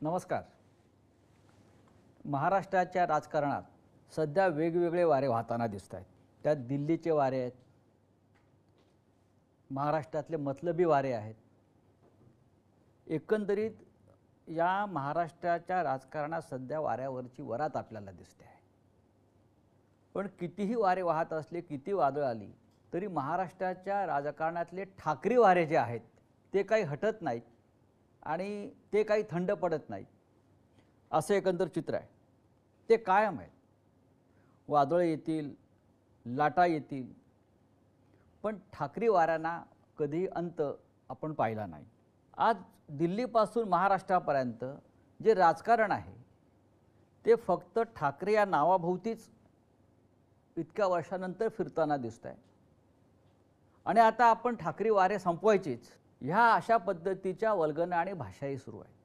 नमस्कार. महाराष्ट्राच्या राजकारणात सध्या वेगवेगळे वारे वाहताना दिसत आहेत. त्यात दिल्लीचे वारे आहेत, महाराष्ट्रातले मतलबी वारे आहेत. एकंदरीत या महाराष्ट्राच्या राजकारणात सध्या वाऱ्यावरची वरात आपल्याला दिसते आहे. पण कितीही वारे वाहत असले, किती वादळ आली तरी महाराष्ट्राच्या राजकारणातले ठाकरी वारे जे आहेत ते काही हटत नाहीत आणि ते काही थंड पडत नाहीत. असे एकंदर चित्र आहे. ते कायम आहेत. वादळ येतील, लाटा येतील, पण ठाकरी वाऱ्यांना कधी अंत आपण पाहिला नाही. आज दिल्लीपासून महाराष्ट्रापर्यंत जे राजकारण आहे ते फक्त ठाकरे या नावाभोवतीच इतक्या वर्षानंतर फिरताना दिसत आहे. आणि आता आपण ठाकरी वारे संपवायचीच ह्या अशा पद्धतीच्या वल्गना आणि भाषाही सुरू आहेत.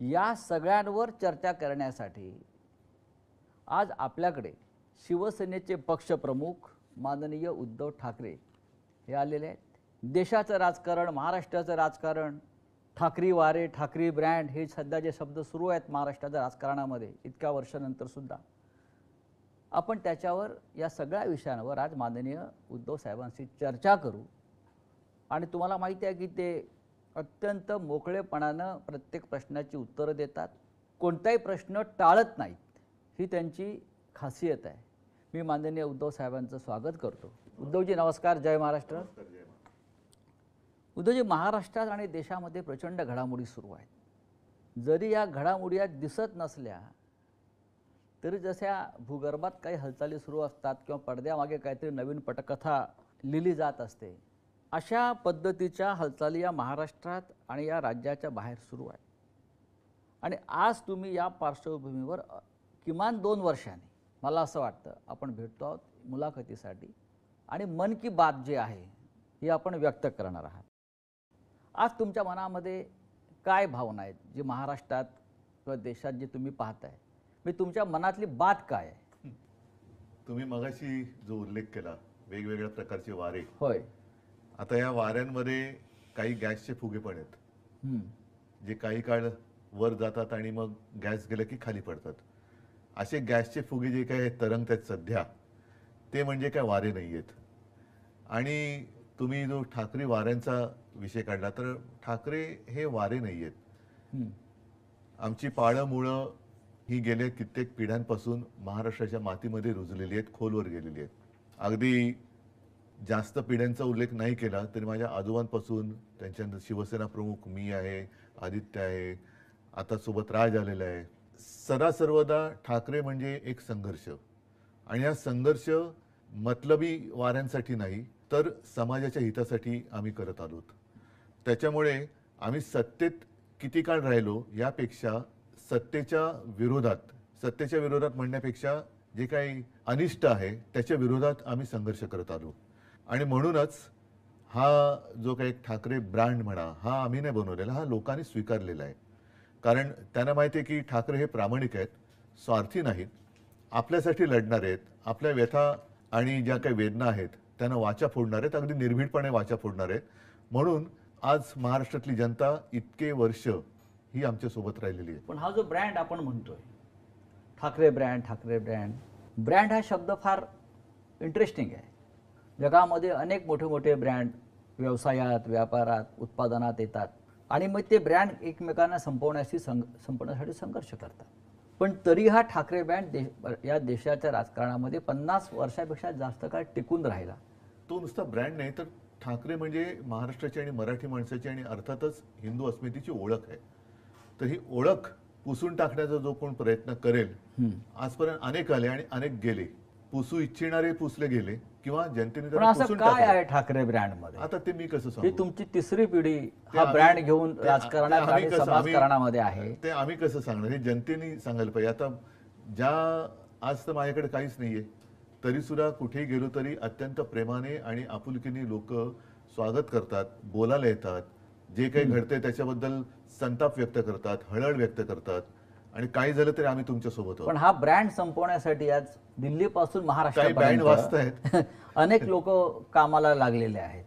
या सगळ्यांवर चर्चा करण्यासाठी आज आपल्याकडे शिवसेनेचे पक्षप्रमुख माननीय उद्धव ठाकरे हे आलेले आहेत. देशाचं राजकारण, महाराष्ट्राचं राजकारण, ठाकरी वारे, ठाकरी ब्रँड हे सध्या जे शब्द सुरू आहेत महाराष्ट्राच्या राजकारणामध्ये इतक्या वर्षानंतर सुद्धा, आपण त्याच्यावर या सगळ्या विषयांवर आज माननीय उद्धव साहेबांशी चर्चा करू. आणि तुम्हाला माहिती आहे की ते अत्यंत मोकळेपणानं प्रत्येक प्रश्नाची उत्तरं देतात. कोणताही प्रश्न टाळत नाहीत. ही त्यांची खासियत आहे. मी माननीय उद्धव साहेबांचं स्वागत करतो. उद्धवजी नमस्कार. जय महाराष्ट्र. उद्धवजी, महाराष्ट्रात आणि देशामध्ये प्रचंड घडामोडी सुरू आहेत. जरी या घडामोडी आज दिसत नसल्या तरी जशा भूगर्भात काही हालचाली सुरू असतात किंवा पडद्यामागे काहीतरी नवीन पटकथा लिहिली जात असते, अशा पद्धतीच्या हालचाली या महाराष्ट्रात आणि या राज्याच्या बाहेर सुरू आहेत. आणि आज तुम्ही या पार्श्वभूमीवर किमान 2 वर्षांनी मला असं वाटतं आपण भेटतो आहोत मुलाखतीसाठी आणि मन की बात जी आहे ही आपण व्यक्त करणार आहात. आज तुमच्या मनामध्ये काय भावना आहेत जी महाराष्ट्रात किंवा देशात जे तुम्ही पाहताय, मी तुमच्या मनातली बात काय आहे? तुम्ही मगाशी जो उल्लेख केला वेगवेगळ्या प्रकारचे वारे, होय, आता या वाऱ्यांमध्ये काही गॅसचे फुगे पण आहेत जे काही काळ वर जातात आणि मग गॅस गेलं की खाली पडतात. असे गॅसचे फुगे जे काय तरंगतात सध्या ते म्हणजे काय वारे नाही आहेत. आणि तुम्ही जो ठाकरे वाऱ्यांचा विषय काढला तर ठाकरे हे वारे नाही आहेत. आमची पाळं मुळं ही गेल्या कित्येक पिढ्यांपासून महाराष्ट्राच्या मातीमध्ये रुजलेली आहेत, खोलवर गेलेली आहेत. अगदी जास्त पिढ्यांचा उल्लेख नाही केला तरी माझ्या आजोबांपासून, त्यांच्यानंतर शिवसेना प्रमुख मी आहे, आदित्य आहे, आता सोबत राज आलेला आहे. सर्वदा ठाकरे म्हणजे एक संघर्ष. आणि हा संघर्ष मतलबी वाऱ्यांसाठी नाही तर समाजाच्या हितासाठी आम्ही करत आलोत. त्याच्यामुळे आम्ही सत्तेत किती काळ राहिलो यापेक्षा सत्तेच्या विरोधात म्हणण्यापेक्षा जे काही अनिष्ट आहे त्याच्या विरोधात आम्ही संघर्ष करत आलो. आणि म्हणूनच हा जो काही ठाकरे ब्रँड म्हणा हा आम्ही नाही बनवलेला, हा लोकांनी स्वीकारलेला आहे. कारण त्यांना माहिती आहे की ठाकरे हे प्रामाणिक आहेत, स्वार्थी नाहीत, आपल्यासाठी लढणार आहेत, आपल्या व्यथा आणि ज्या काही वेदना आहेत त्यांना वाचा फोडणार आहेत, अगदी निर्भीडपणे वाचा फोडणार आहेत. म्हणून आज महाराष्ट्रातली जनता इतके वर्ष ही आमच्यासोबत राहिलेली आहे. पण हा जो ब्रँड आपण म्हणतोय ठाकरे ब्रँड हा शब्द फार इंटरेस्टिंग आहे. जगामध्ये अनेक मोठे मोठे ब्रँड व्यवसायात, व्यापारात, उत्पादनात येतात आणि मग ते ब्रँड एकमेकांना संपवण्यासाठी संघर्ष करतात. पण तरी हा ठाकरे ब्रँड या देशाच्या राजकारणामध्ये 50 वर्षापेक्षा जास्त काळ टिकून राहिला. तो नुसता ब्रँड नाही तर ठाकरे म्हणजे महाराष्ट्राची आणि मराठी माणसाची आणि अर्थातच हिंदू अस्मितेची ओळख आहे. तर ही ओळख पुसून टाकण्याचा जो कोण प्रयत्न करेल, आजपर्यंत अनेक आले आणि अनेक गेले, पुसू इच्छिणारे पुसले गेले किंवा जनतेने पण असं काय आहे ठाकरे ब्रँड मध्ये? आता ते मी कसं सांगू? ही तुमची तिसरी पिढी हा ब्रँड घेऊन राजकारणात आणि समाजकारणामध्ये आहे. ते आम्ही कसं सांगणार? हे जनतेने सांगायला पाहिजे. आता आज तर माझ्याकडे काहीच नाहीये तरी सुद्धा कुठेही गेलो तरी अत्यंत प्रेमाने आणि आपुलकीने लोक स्वागत करतात, बोलायला येतात, जे काही घडते त्याच्याबद्दल संताप व्यक्त करतात, हळहळ व्यक्त करतात. आणि काही झालं तरी आम्ही तुमच्या सोबत आहोत. पण हा ब्रँड संपवण्यासाठी आज दिल्लीपासून बँड महाराष्ट्रापर्यंत वाजतायत अनेक लोक कामाला लागलेले आहेत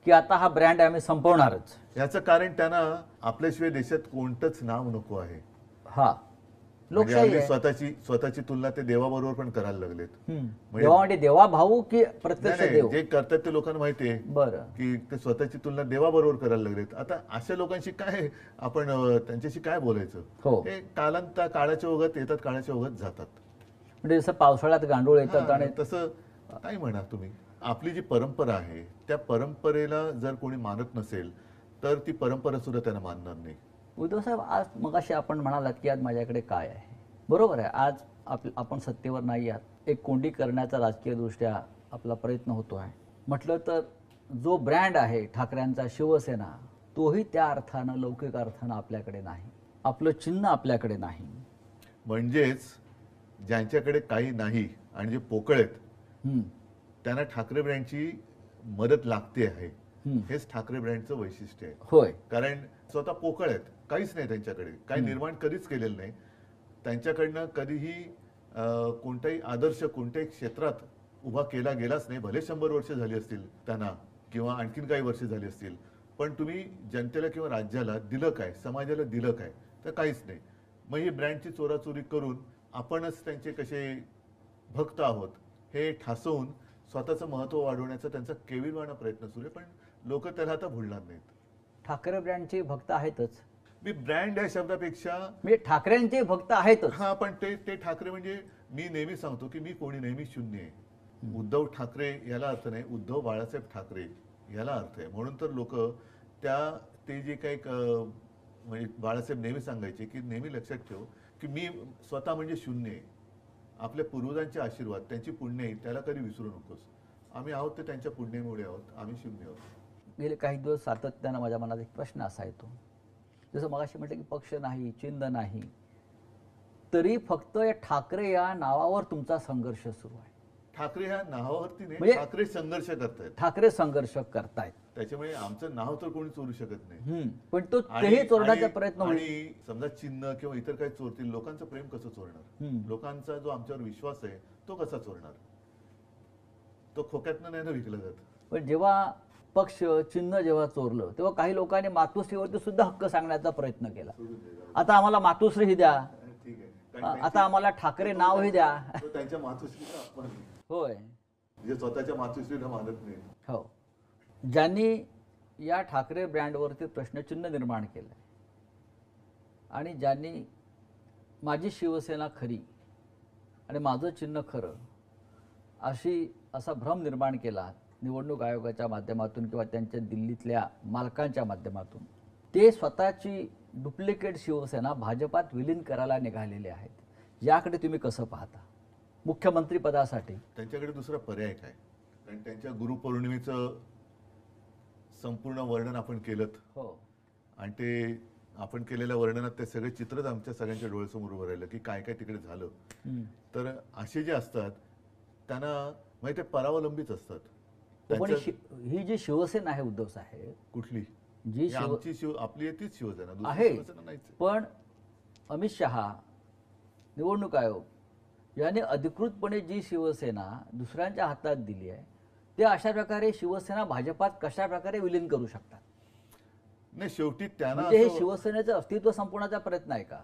की आता हा ब्रँड आम्ही संपवणारच. याचं कारण त्यांना आपल्याशिवाय देशात कोणतंच नाव नको आहे. हा, म्हणजे लोकशाही हल्ली आहे. स्वतःची तुलना ते देवाबरोबर पण करायला लागलेत. देवा म्हणजे देवा भाऊ की प्रत्यक्ष नाही, देव? जे करतात ते लोकांना माहिती आहे बरं. की ते स्वतःची तुलना देवाबरोबर करायला लागलेत. आता अशा लोकांशी काय आपण त्यांच्याशी काय बोलायचं? हो. हे काळाच्या ओघात येतात, काळाच्या ओघात जातात. म्हणजे जसं पावसाळ्यात गांडूळ येतात हा, आणि तसं काय म्हणा तुम्ही. आपली जी परंपरा आहे त्या परंपरेला जर कोणी मानत नसेल तर ती परंपरा सुद्धा त्यांना मानणार नाही. उद्धव साहेब, आज मगाशी आपण म्हणालात की आज माझ्याकडे काय आहे. बरोबर आहे, आज आपण सत्तेवर नाही आहात. एक कोंडी करण्याचा राजकीय दृष्ट्या आपला प्रयत्न होतो आहे. म्हटलं तर जो ब्रँड आहे ठाकरेंचा, शिवसेना, तोही त्या अर्थानं, लौकिक अर्थानं आपल्याकडे नाही. आपलं चिन्ह आपल्याकडे नाही. म्हणजेच ज्यांच्याकडे काही नाही आणि जे पोकळ आहेत त्यांना ठाकरे ब्रँडची मदत लागते आहे. हेच ठाकरे ब्रँडचं वैशिष्ट्य आहे. होय. कारण स्वतः पोकळ आहेत, काहीच नाही त्यांच्याकडे, काही निर्माण कधीच केलेलं नाही. त्यांच्याकडनं कधीही कोणताही आदर्श कोणत्याही क्षेत्रात उभा केला गेलाच नाही. भले 100 वर्ष झाली असतील त्यांना किंवा आणखीन काही वर्ष झाली असतील, पण तुम्ही जनतेला किंवा राज्याला दिलं काय, समाजाला दिलं काय? तर काहीच नाही. मग ही ब्रँडची चोराचोरी करून आपणच त्यांचे कसे भक्त आहोत हे ठासवून स्वतःचं महत्त्व वाढवण्याचा त्यांचा केविलवाणा प्रयत्न सुरू आहे. पण लोक त्याला आता भुलणार नाहीत. ठाकरे ब्रँडचे भक्त आहेतच. मी ब्रँड या शब्दापेक्षा म्हणजे ठाकरेंचे भक्त आहेतच. हा, पण ते ठाकरे म्हणजे मी नेहमी सांगतो की मी कोणी नेहमी शून्य आहे. उद्धव ठाकरे याला अर्थ नाही, उद्धव बाळासाहेब ठाकरे याला अर्थ आहे. म्हणून तर लोक ते जे काही म्हणजे बाळासाहेब नेहमी सांगायचे की नेहमी लक्षात ठेव की मी स्वतः म्हणजे शून्य आहे. आपल्या पूर्वजांचे आशीर्वाद, त्यांची पुण्य आहे, त्याला कधी विसरू नकोस. आम्ही आहोत ते त्यांच्या पुण्यामुळे आहोत, आम्ही शून्य आहोत. गेले काही दिवस सातत्यानं माझ्या मनात एक प्रश्न असा येतो, जसं मगाशी म्हटलं की पक्ष नाही, चिन्ह नाही, तरी फक्त या ठाकरे या नावावर तुमचा संघर्ष सुरू आहे. ठाकरे ह्या नावावरती नाही, म्हणजे ठाकरे संघर्ष करतायत. ठाकरे संघर्ष करतायत. त्याच्यामुळे आमचं नाव तर कोणी चोरू शकत नाही. पण तो तेही चोरण्याचा प्रयत्न होईल. आणि समजा चिन्ह किंवा इतर काही चोरतील, लोकांचं प्रेम कसं चोरणार? लोकांचा जो आमच्यावर विश्वास आहे तो कसा चोरणार? तो खोक्यातनं नाही ना विकला जात. पण जेव्हा पक्ष चिन्ह जेव्हा चोरलं तेव्हा काही लोकांनी मातोश्रीवरती सुद्धा हक्क सांगण्याचा प्रयत्न केला. आता आम्हाला मातोश्री द्या, ठीक आहे, आता आम्हाला ठाकरे नावही द्या. त्यांच्या मातोश्रीचा अपमान आहे. होय, जे स्वतःच्या मातोश्रीला मानत नाही. हो. ज्यांनी या ठाकरे ब्रँडवरती प्रश्नचिन्ह निर्माण केलं आणि ज्यांनी माझी शिवसेना खरी आणि माझं चिन्ह खरं असा भ्रम निर्माण केला निवडणूक आयोगाच्या माध्यमातून किंवा त्यांच्या दिल्लीतल्या मालकांच्या माध्यमातून, ते स्वतःची डुप्लिकेट शिवसेना भाजपात विलीन करायला निघालेले आहेत. याकडे तुम्ही कसं पाहता? मुख्यमंत्री पदासाठी त्यांच्याकडे दुसरा पर्याय काय? कारण त्यांच्या गुरुपौर्णिमेचं संपूर्ण वर्णन आपण केलं. हो. आणि ते आपण केलेल्या वर्णनात ते सगळे चित्रच आमच्या सगळ्यांच्या डोळ्यासमोर उभं राहिलं की काय काय तिकडे झालं. तर असे जे असतात त्यांना माहिती आहे परावलंबीच असतात. पण ही जी शिवसेना आहे उद्धव साहेब, कुठली जी आमची आपली तीच शिवसेना, दुसरी आहे. शिवसेना नाहीच. पण अमित शहा, निवडणूक आयोग यांनी अधिकृतपणे जी शिवसेना दुसऱ्यांच्या हातात दिली आहे, ते अशा प्रकारे शिवसेना भाजपात कशा प्रकारे विलीन करू शकतात? नाही, शेवटी त्यांना म्हणजे हे शिवसेनेचं अस्तित्व संपवण्याचा प्रयत्न आहे का?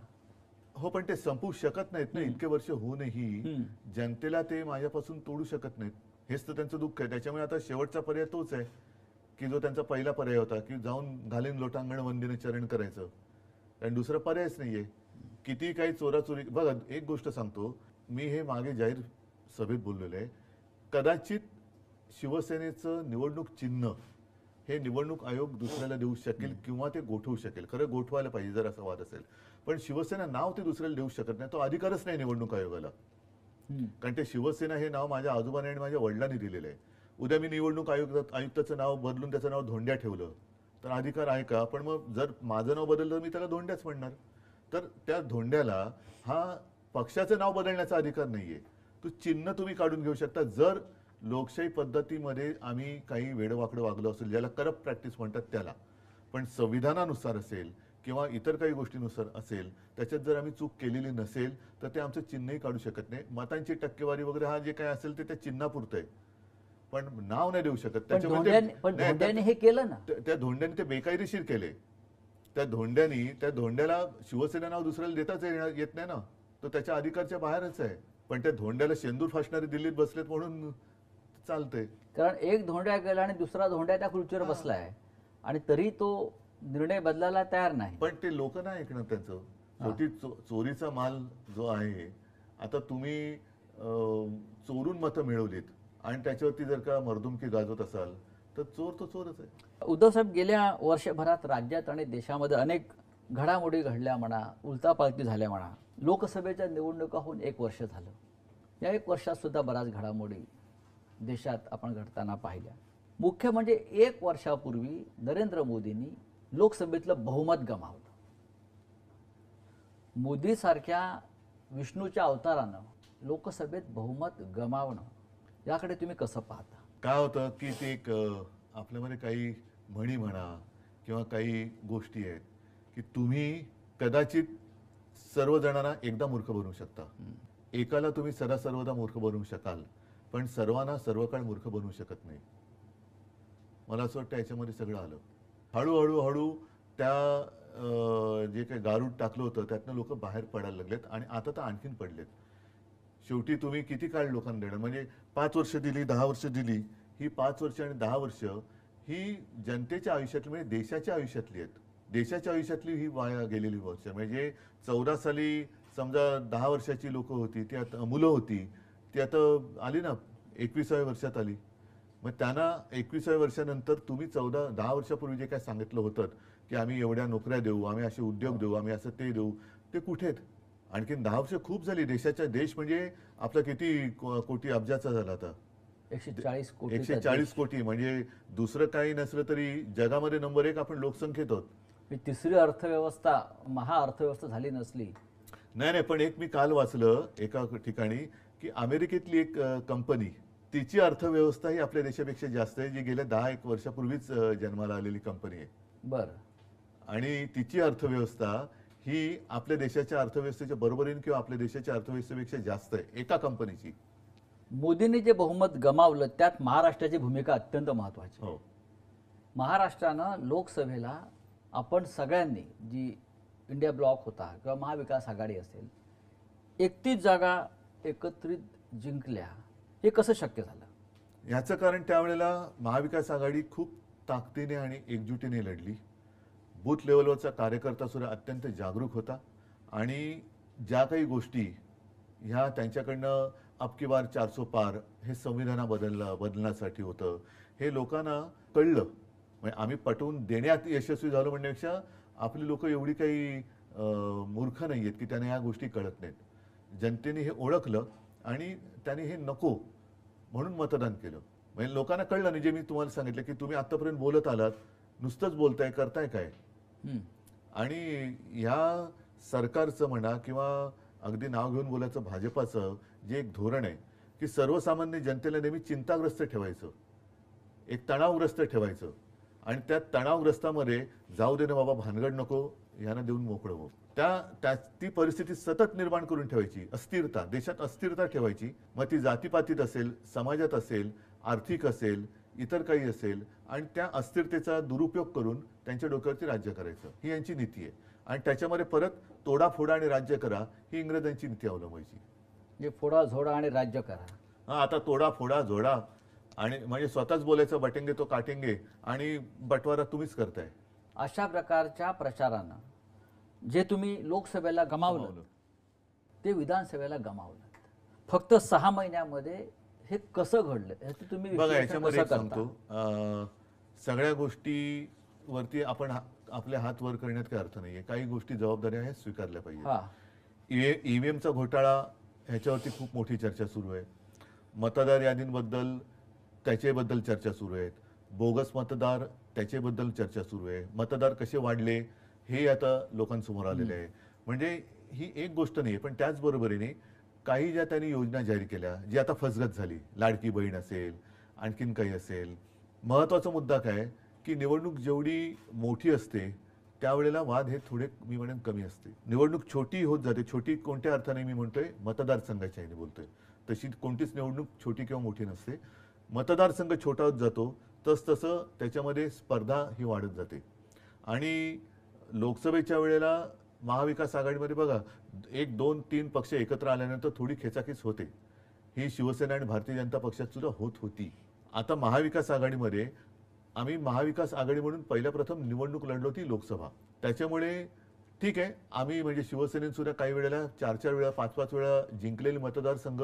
हो, पण ते संपवू शकत नाहीत ना. इतके वर्ष होऊनही जनतेला ते माझ्यापासून तोडू शकत नाहीत. हेच तर त्यांचं दुःख आहे. त्याच्यामुळे आता शेवटचा पर्याय तोच आहे की जो त्यांचा पहिला पर्याय होता की जाऊन घालीन लोटांगण वंदीने चरण करायचं. कारण दुसरा पर्यायच नाहीये. किती काही चोराचोरी. बघा, एक गोष्ट सांगतो मी, हे मागे जाहीर सभेत बोललेलं आहे. कदाचित शिवसेनेचं निवडणूक चिन्ह हे निवडणूक आयोग दुसऱ्याला देऊ शकेल किंवा ते गोठवू शकेल. खरं गोठवायला पाहिजे जर असा वाद असेल. पण शिवसेना नाव ते दुसऱ्याला देऊ शकत नाही. तो अधिकारच नाही निवडणूक आयोगाला. कारण ते शिवसेना हे नाव माझ्या आजोबाने आणि माझ्या वडिलांनी दिलेलं आहे. उद्या मी निवडणूक आयुक्ताचं नाव बदलून त्याचं नाव धोंड्या ठेवलं तर अधिकार आहे का? पण मग जर माझं नाव बदललं मी त्याला धोंड्याच म्हणणार. तर त्या धोंड्याला हा पक्षाचं नाव बदलण्याचा अधिकार नाहीये. तो चिन्ह तुम्ही काढून घेऊ शकता. जर लोकशाही पद्धतीमध्ये आम्ही काही वेडवाकडं वागलो असेल, ज्याला करप्ट प्रॅक्टिस म्हणतात त्याला, पण संविधानानुसार असेल किंवा इतर काही गोष्टीनुसार असेल, त्याच्यात जर आम्ही चूक केलेली नसेल तर ते आमचं चिन्हही काढू शकत नाही. मतांची टक्केवारी वगैरे हा जे काय असेल ते त्या चिन्हापुरतं आहे. पण नाव नाही देऊ शकत. पण त्याच्यामुळे नाही, धोंड्याने हे केलं ना. त्या धोंड्याने ते बेकायदेशीर केले. त्या धोंड्याला शिवसेना नाव दुसऱ्याला देताच येत नाही ना, तो त्याच्या अधिकारच्या बाहेरच आहे. पण त्या धोंड्याला शेंदूर फासणारे दिल्लीत बसलेत म्हणून चालतंय. कारण एक धोंड्या गेला आणि दुसरा धोंड्या त्या खुर्चीवर बसलाय आणि तरी तो निर्णय बदलायला तयार नाही. पण ते लोक नाही ऐकणार त्यांचं. शेवटी चोरीचा माल जो आहे, आता तुम्ही चोरून मतं मिळवलीत आणि त्याच्यावरती जर का मर्दुमकी गाजवत असाल तर चोर तो चोरच आहे. उद्धव साहेब, गेल्या वर्षभरात राज्यात आणि देशामध्ये अनेक घडामोडी घडल्या म्हणा, उलटापालटी झाल्या म्हणा. लोकसभेच्या निवडणुका होऊन 1 वर्ष झालं. या 1 वर्षात सुद्धा बऱ्याच घडामोडी देशात आपण घडताना पाहिल्या. मुख्य म्हणजे 1 वर्षापूर्वी नरेंद्र मोदींनी लोकसभेतलं बहुमत गमावलं. मोदीसारख्या विष्णूच्या अवतारानं लोकसभेत बहुमत गमावणं, याकडे तुम्ही कसं पाहता? काय होतं की ते एक आपल्यामध्ये काही म्हणी म्हणा किंवा काही गोष्टी आहेत की तुम्ही कदाचित सर्वजणांना एकदा मूर्ख बनवू शकता. एकाला तुम्ही सर्वदा मूर्ख बनवू शकाल, पण सर्वांना सर्व काळ मूर्ख बनवू शकत नाही. मला असं वाटतं याच्यामध्ये सगळं आलं. हळूहळू त्या जे काही गारूड टाकलं होतं त्यातनं लोक बाहेर पडायला लागलेत आणि आता तर आणखीन पडलेत. शेवटी तुम्ही किती काळ लोकांना देणार? म्हणजे 5 वर्ष दिली, 10 वर्ष दिली. ही 5 वर्ष आणि 10 वर्ष ही जनतेच्या आयुष्यातली, म्हणजे देशाच्या आयुष्यातली आहेत. देशाच्या आयुष्यातली ही वाया गेलेली वर्ष. म्हणजे 14 साली समजा 10 वर्षाची लोक होती, ती आता मुलं होती, ती आता आली ना 21व्या वर्षात आली. मग त्यांना 21व्या वर्षानंतर तुम्ही 10 वर्षापूर्वी जे काय सांगितलं होतं की आम्ही एवढ्या नोकऱ्या देऊ, आम्ही असे उद्योग देऊ, आम्ही असं ते देऊ, ते कुठे आहेत? आणखीन 10 वर्ष खूप झाली. देश म्हणजे आपला किती कोटी अब्जाचा झाला आता? 140 कोटी. म्हणजे दुसरं काही नसलं तरी जगामध्ये नंबर 1 आपण लोकसंख्येत आहोत. तिसरी अर्थव्यवस्था, महाअर्थव्यवस्था झाली नसली. नाही, पण एक मी काल वाचलं एका ठिकाणी की अमेरिकेतली एक कंपनी, तिची अर्थव्यवस्था ही आपल्या देशापेक्षा जास्त आहे, जी गेल्या 10-1 वर्षापूर्वीच जन्माला आलेली कंपनी आहे. बरं. आणि तिची अर्थव्यवस्था ही आपल्या देशाच्या अर्थव्यवस्थेच्या बरोबरीने किंवा आपल्या देशाच्या अर्थव्यवस्थेपेक्षा जास्त आहे, एका कंपनीची. मोदींनी जे बहुमत गमावलं त्यात महाराष्ट्राची भूमिका अत्यंत महत्त्वाची. हो. महाराष्ट्रानं लोकसभेला आपण सगळ्यांनी, जी इंडिया ब्लॉक होता किंवा महाविकास आघाडी असेल, 31 जागा एकत्रित जिंकल्या. हे कसं शक्य झालं? याचं कारण त्यावेळेला महाविकास आघाडी खूप ताकदीने आणि एकजुटीने लढली. बूथ लेवलवरचा कार्यकर्ता सुद्धा अत्यंत जागरूक होता आणि ज्या काही गोष्टी ह्या त्यांच्याकडनं अब की बार 400 पार हे संविधान बदलण्यासाठी होतं, हे लोकांना कळलं. म्हणजे आम्ही पटवून देण्यात यशस्वी झालो म्हणण्यापेक्षा आपली लोक एवढी काही मूर्ख नाही आहेत की त्यांना ह्या गोष्टी कळत नाहीत. जनतेने हे ओळखलं आणि त्यांनी हे नको म्हणून मतदान केलं. म्हणजे लोकांना कळलं नाही, जे मी तुम्हाला सांगितलं की तुम्ही आतापर्यंत बोलत आलात, नुसतंच बोलताय, करताय काय? आणि ह्या सरकारचं म्हणा किंवा अगदी नाव घेऊन बोलायचं भाजपाचं जे एक धोरण आहे की सर्वसामान्य जनतेला नेहमी चिंताग्रस्त ठेवायचं, एक तणावग्रस्त ठेवायचं आणि त्या तणावग्रस्तामध्ये जाऊ दे ना बाबा, भानगड नको, यांना देऊन मोकळं हो. ती परिस्थिती सतत निर्माण करून ठेवायची. अस्थिरता, देशात अस्थिरता ठेवायची. मग ती जातीपातीत असेल, समाजात असेल, आर्थिक असेल, इतर काही असेल, आणि त्या अस्थिरतेचा दुरुपयोग करून त्यांच्या डोक्यावरती राज्य करायचं, ही यांची नीती आहे. आणि त्याच्यामध्ये परत तोडाफोडा आणि राज्य करा, ही इंग्रजांची नीती अवलंबायची. जे फोडा झोडा आणि राज्य करा. हा, आता तोडा फोडा झोडा आणि म्हणजे स्वतःच बोलायचं बटेंगे तो काटेंगे आणि बटवारा तुम्हीच करताय. अशा प्रकारच्या प्रचारानं जे तुम्ही लोकसभेला गमावलं ते विधानसभेला गमावलं. फक्त 6 महिन्यामध्ये हे कसं घडलं ह्याचं तुम्ही बघा, याच्यामध्ये एक सांगतो, सगळ्या गोष्टीवरती आपण आपले हात वर करण्यात काही अर्थ नाहीये. काही गोष्टी जबाबदाऱ्या आहेत, स्वीकारल्या पाहिजे. ईव्हीएमचा घोटाळा ह्याच्यावरती खूप मोठी चर्चा सुरू आहे. मतदार यादींबद्दल त्याच्याबद्दल चर्चा सुरू आहेत. बोगस मतदार त्याच्याबद्दल चर्चा सुरू आहे. मतदार कसे वाढले हे आता लोकांसमोर आलेले आहे. म्हणजे ही एक गोष्ट नाही, पण त्याचबरोबरीने काही ज्या त्यांनी योजना जाहीर केल्या जी आता फसगत झाली, लाडकी बहीण असेल, आणखीन काही असेल. महत्त्वाचा मुद्दा काय की निवडणूक जेवढी मोठी असते त्यावेळेला वाद हे थोडे मी म्हणेन कमी असते. निवडणूक छोटी होत जाते. छोटी कोणत्या अर्थाने मी म्हणतोय, मतदारसंघाच्या ह्याने बोलतोय. तशी कोणतीच निवडणूक छोटी किंवा मोठी नसते. मतदारसंघ छोटा होत जातो तसतसं त्याच्यामध्ये स्पर्धा ही वाढत जाते. आणि लोकसभेच्या वेळेला महाविकास आघाडीमध्ये बघा 1, 2, 3 पक्ष एकत्र आल्यानंतर थोडी खेचाखेच होते. ही शिवसेना आणि भारतीय जनता पक्षात सुद्धा होत होती. आता महाविकास आघाडीमध्ये आम्ही महाविकास आघाडी म्हणून पहिल्या प्रथम निवडणूक लढलो ती लोकसभा. त्याच्यामुळे ठीक आहे, आम्ही म्हणजे शिवसेनेने सुद्धा काही वेळेला 4-4 वेळा 5-5 वेळा जिंकलेले मतदारसंघ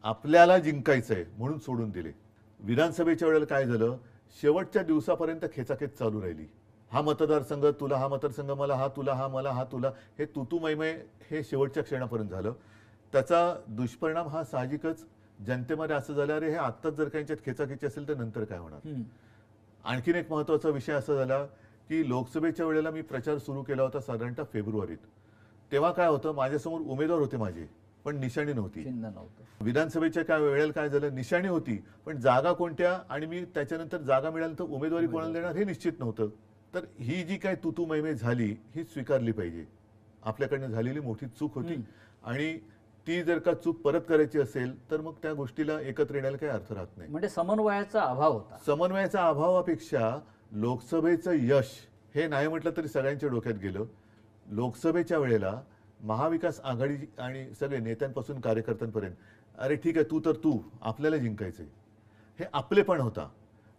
आपल्याला जिंकायचंय म्हणून सोडून दिले. विधानसभेच्या वेळेला काय झालं, शेवटच्या दिवसापर्यंत खेचाखेच चालू राहिली. हा मतदारसंघ तुला, हा मतदारसंघ मला, हा तुला, हा मला, हा तुला, हे तुतू मैमय हे शेवटच्या क्षणापर्यंत झालं. त्याचा दुष्परिणाम हा साहजिकच जनतेमध्ये असं झालं, अरे हे आत्ताच जर काही खेचाखेची असेल तर नंतर काय होणार. आणखीन एक महत्त्वाचा विषय असा झाला की लोकसभेच्या वेळेला मी प्रचार सुरू केला होता साधारणतः फेब्रुवारीत. तेव्हा काय होतं, माझ्यासमोर उमेदवार होते माझे, पण निशाणी नव्हती. विधानसभेच्या काय वेळेला काय झालं, निशाणी होती पण जागा कोणत्या आणि मी त्याच्यानंतर जागा मिळाल्यानंतर उमेदवारी कोणाला देणार हे निश्चित नव्हतं. तर ही जी काय तुतू मैमे झाली ही स्वीकारली पाहिजे. आपल्याकडनं झालेली मोठी चूक होती आणि ती जर का चूक परत करायची असेल तर मग त्या गोष्टीला एकत्र येण्याला काही अर्थ राहत नाही. म्हणजे समन्वयाचा अभाव होता. समन्वयाच्या अभावापेक्षा लोकसभेचं यश हे नाही म्हटलं तरी सगळ्यांच्या डोक्यात गेलं. लोकसभेच्या वेळेला महाविकास आघाडी आणि सगळे नेत्यांपासून कार्यकर्त्यांपर्यंत, अरे ठीक आहे तू आपल्याला जिंकायचंय, हे आपलेपण होता.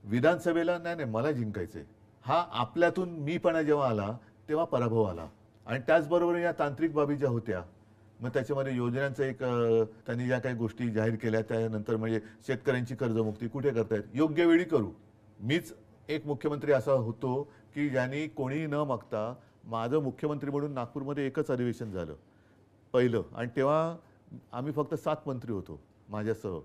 विधानसभेला नाही मला जिंकायचंय, हा आपल्यातून मीपणा जेव्हा आला तेव्हा पराभव आला. आणि त्याचबरोबर या तांत्रिक बाबी ज्या होत्या, मग त्याच्यामध्ये योजनांचं एक त्यांनी ज्या काही गोष्टी जाहीर केल्या त्यानंतर म्हणजे शेतकऱ्यांची कर्जमुक्ती कुठे करतायत, योग्य वेळी करू. मीच एक मुख्यमंत्री असा होतो की ज्यांनी कोणीही न मागता माझं मुख्यमंत्री म्हणून नागपूरमध्ये एकच अधिवेशन झालं पहिलं, आणि तेव्हा आम्ही फक्त 7 मंत्री होतो माझ्यासह.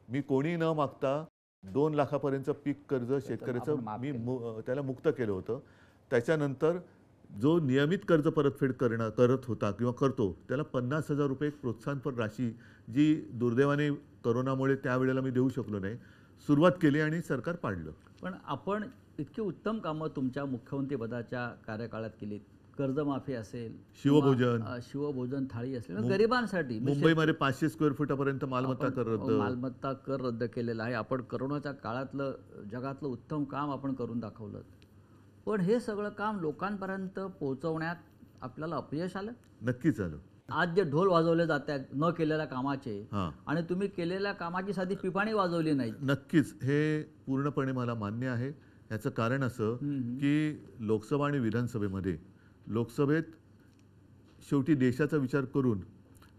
मी कोणीही न मागता 2 लाखापर्यंतचं पीक कर्ज शेतकऱ्याचं मी त्याला मुक्त केलं होतं. त्याच्यानंतर जो नियमित कर्ज परतफेड करत होता किंवा करतो त्याला 50,000 रुपये एक प्रोत्साहनपर राशी, जी दुर्दैवाने करोनामुळे त्यावेळेला मी देऊ शकलो नाही, सुरुवात केली आणि सरकार पाडलं. पण आपण इतकी उत्तम कामं तुमच्या मुख्यमंत्रीपदाच्या कार्यकाळात केलीत. कर्जमाफी असेल, शिवभोजन थाळी असेल, गरिबांसाठी मुंबईमध्ये 500 स्क्वेअर फुटापर्यंत मालमत्ता कर रद्द केलेला आहे. आपण करोनाच्या काळातलं जगातलं उत्तम काम आपण करून दाखवलं. पण हे सगळं काम लोकांपर्यंत पोहोचवण्यात आपल्याला अपयश आलं. नक्कीच आलं. आज जे ढोल वाजवले जातात न केलेल्या कामाचे, आणि तुम्ही केलेल्या कामाची साधी पिपाणी वाजवली नाही. नक्कीच हे पूर्णपणे मला मान्य आहे. याचं कारण असं की लोकसभा आणि विधानसभेमध्ये, लोकसभेत शेवटी देशाचा विचार करून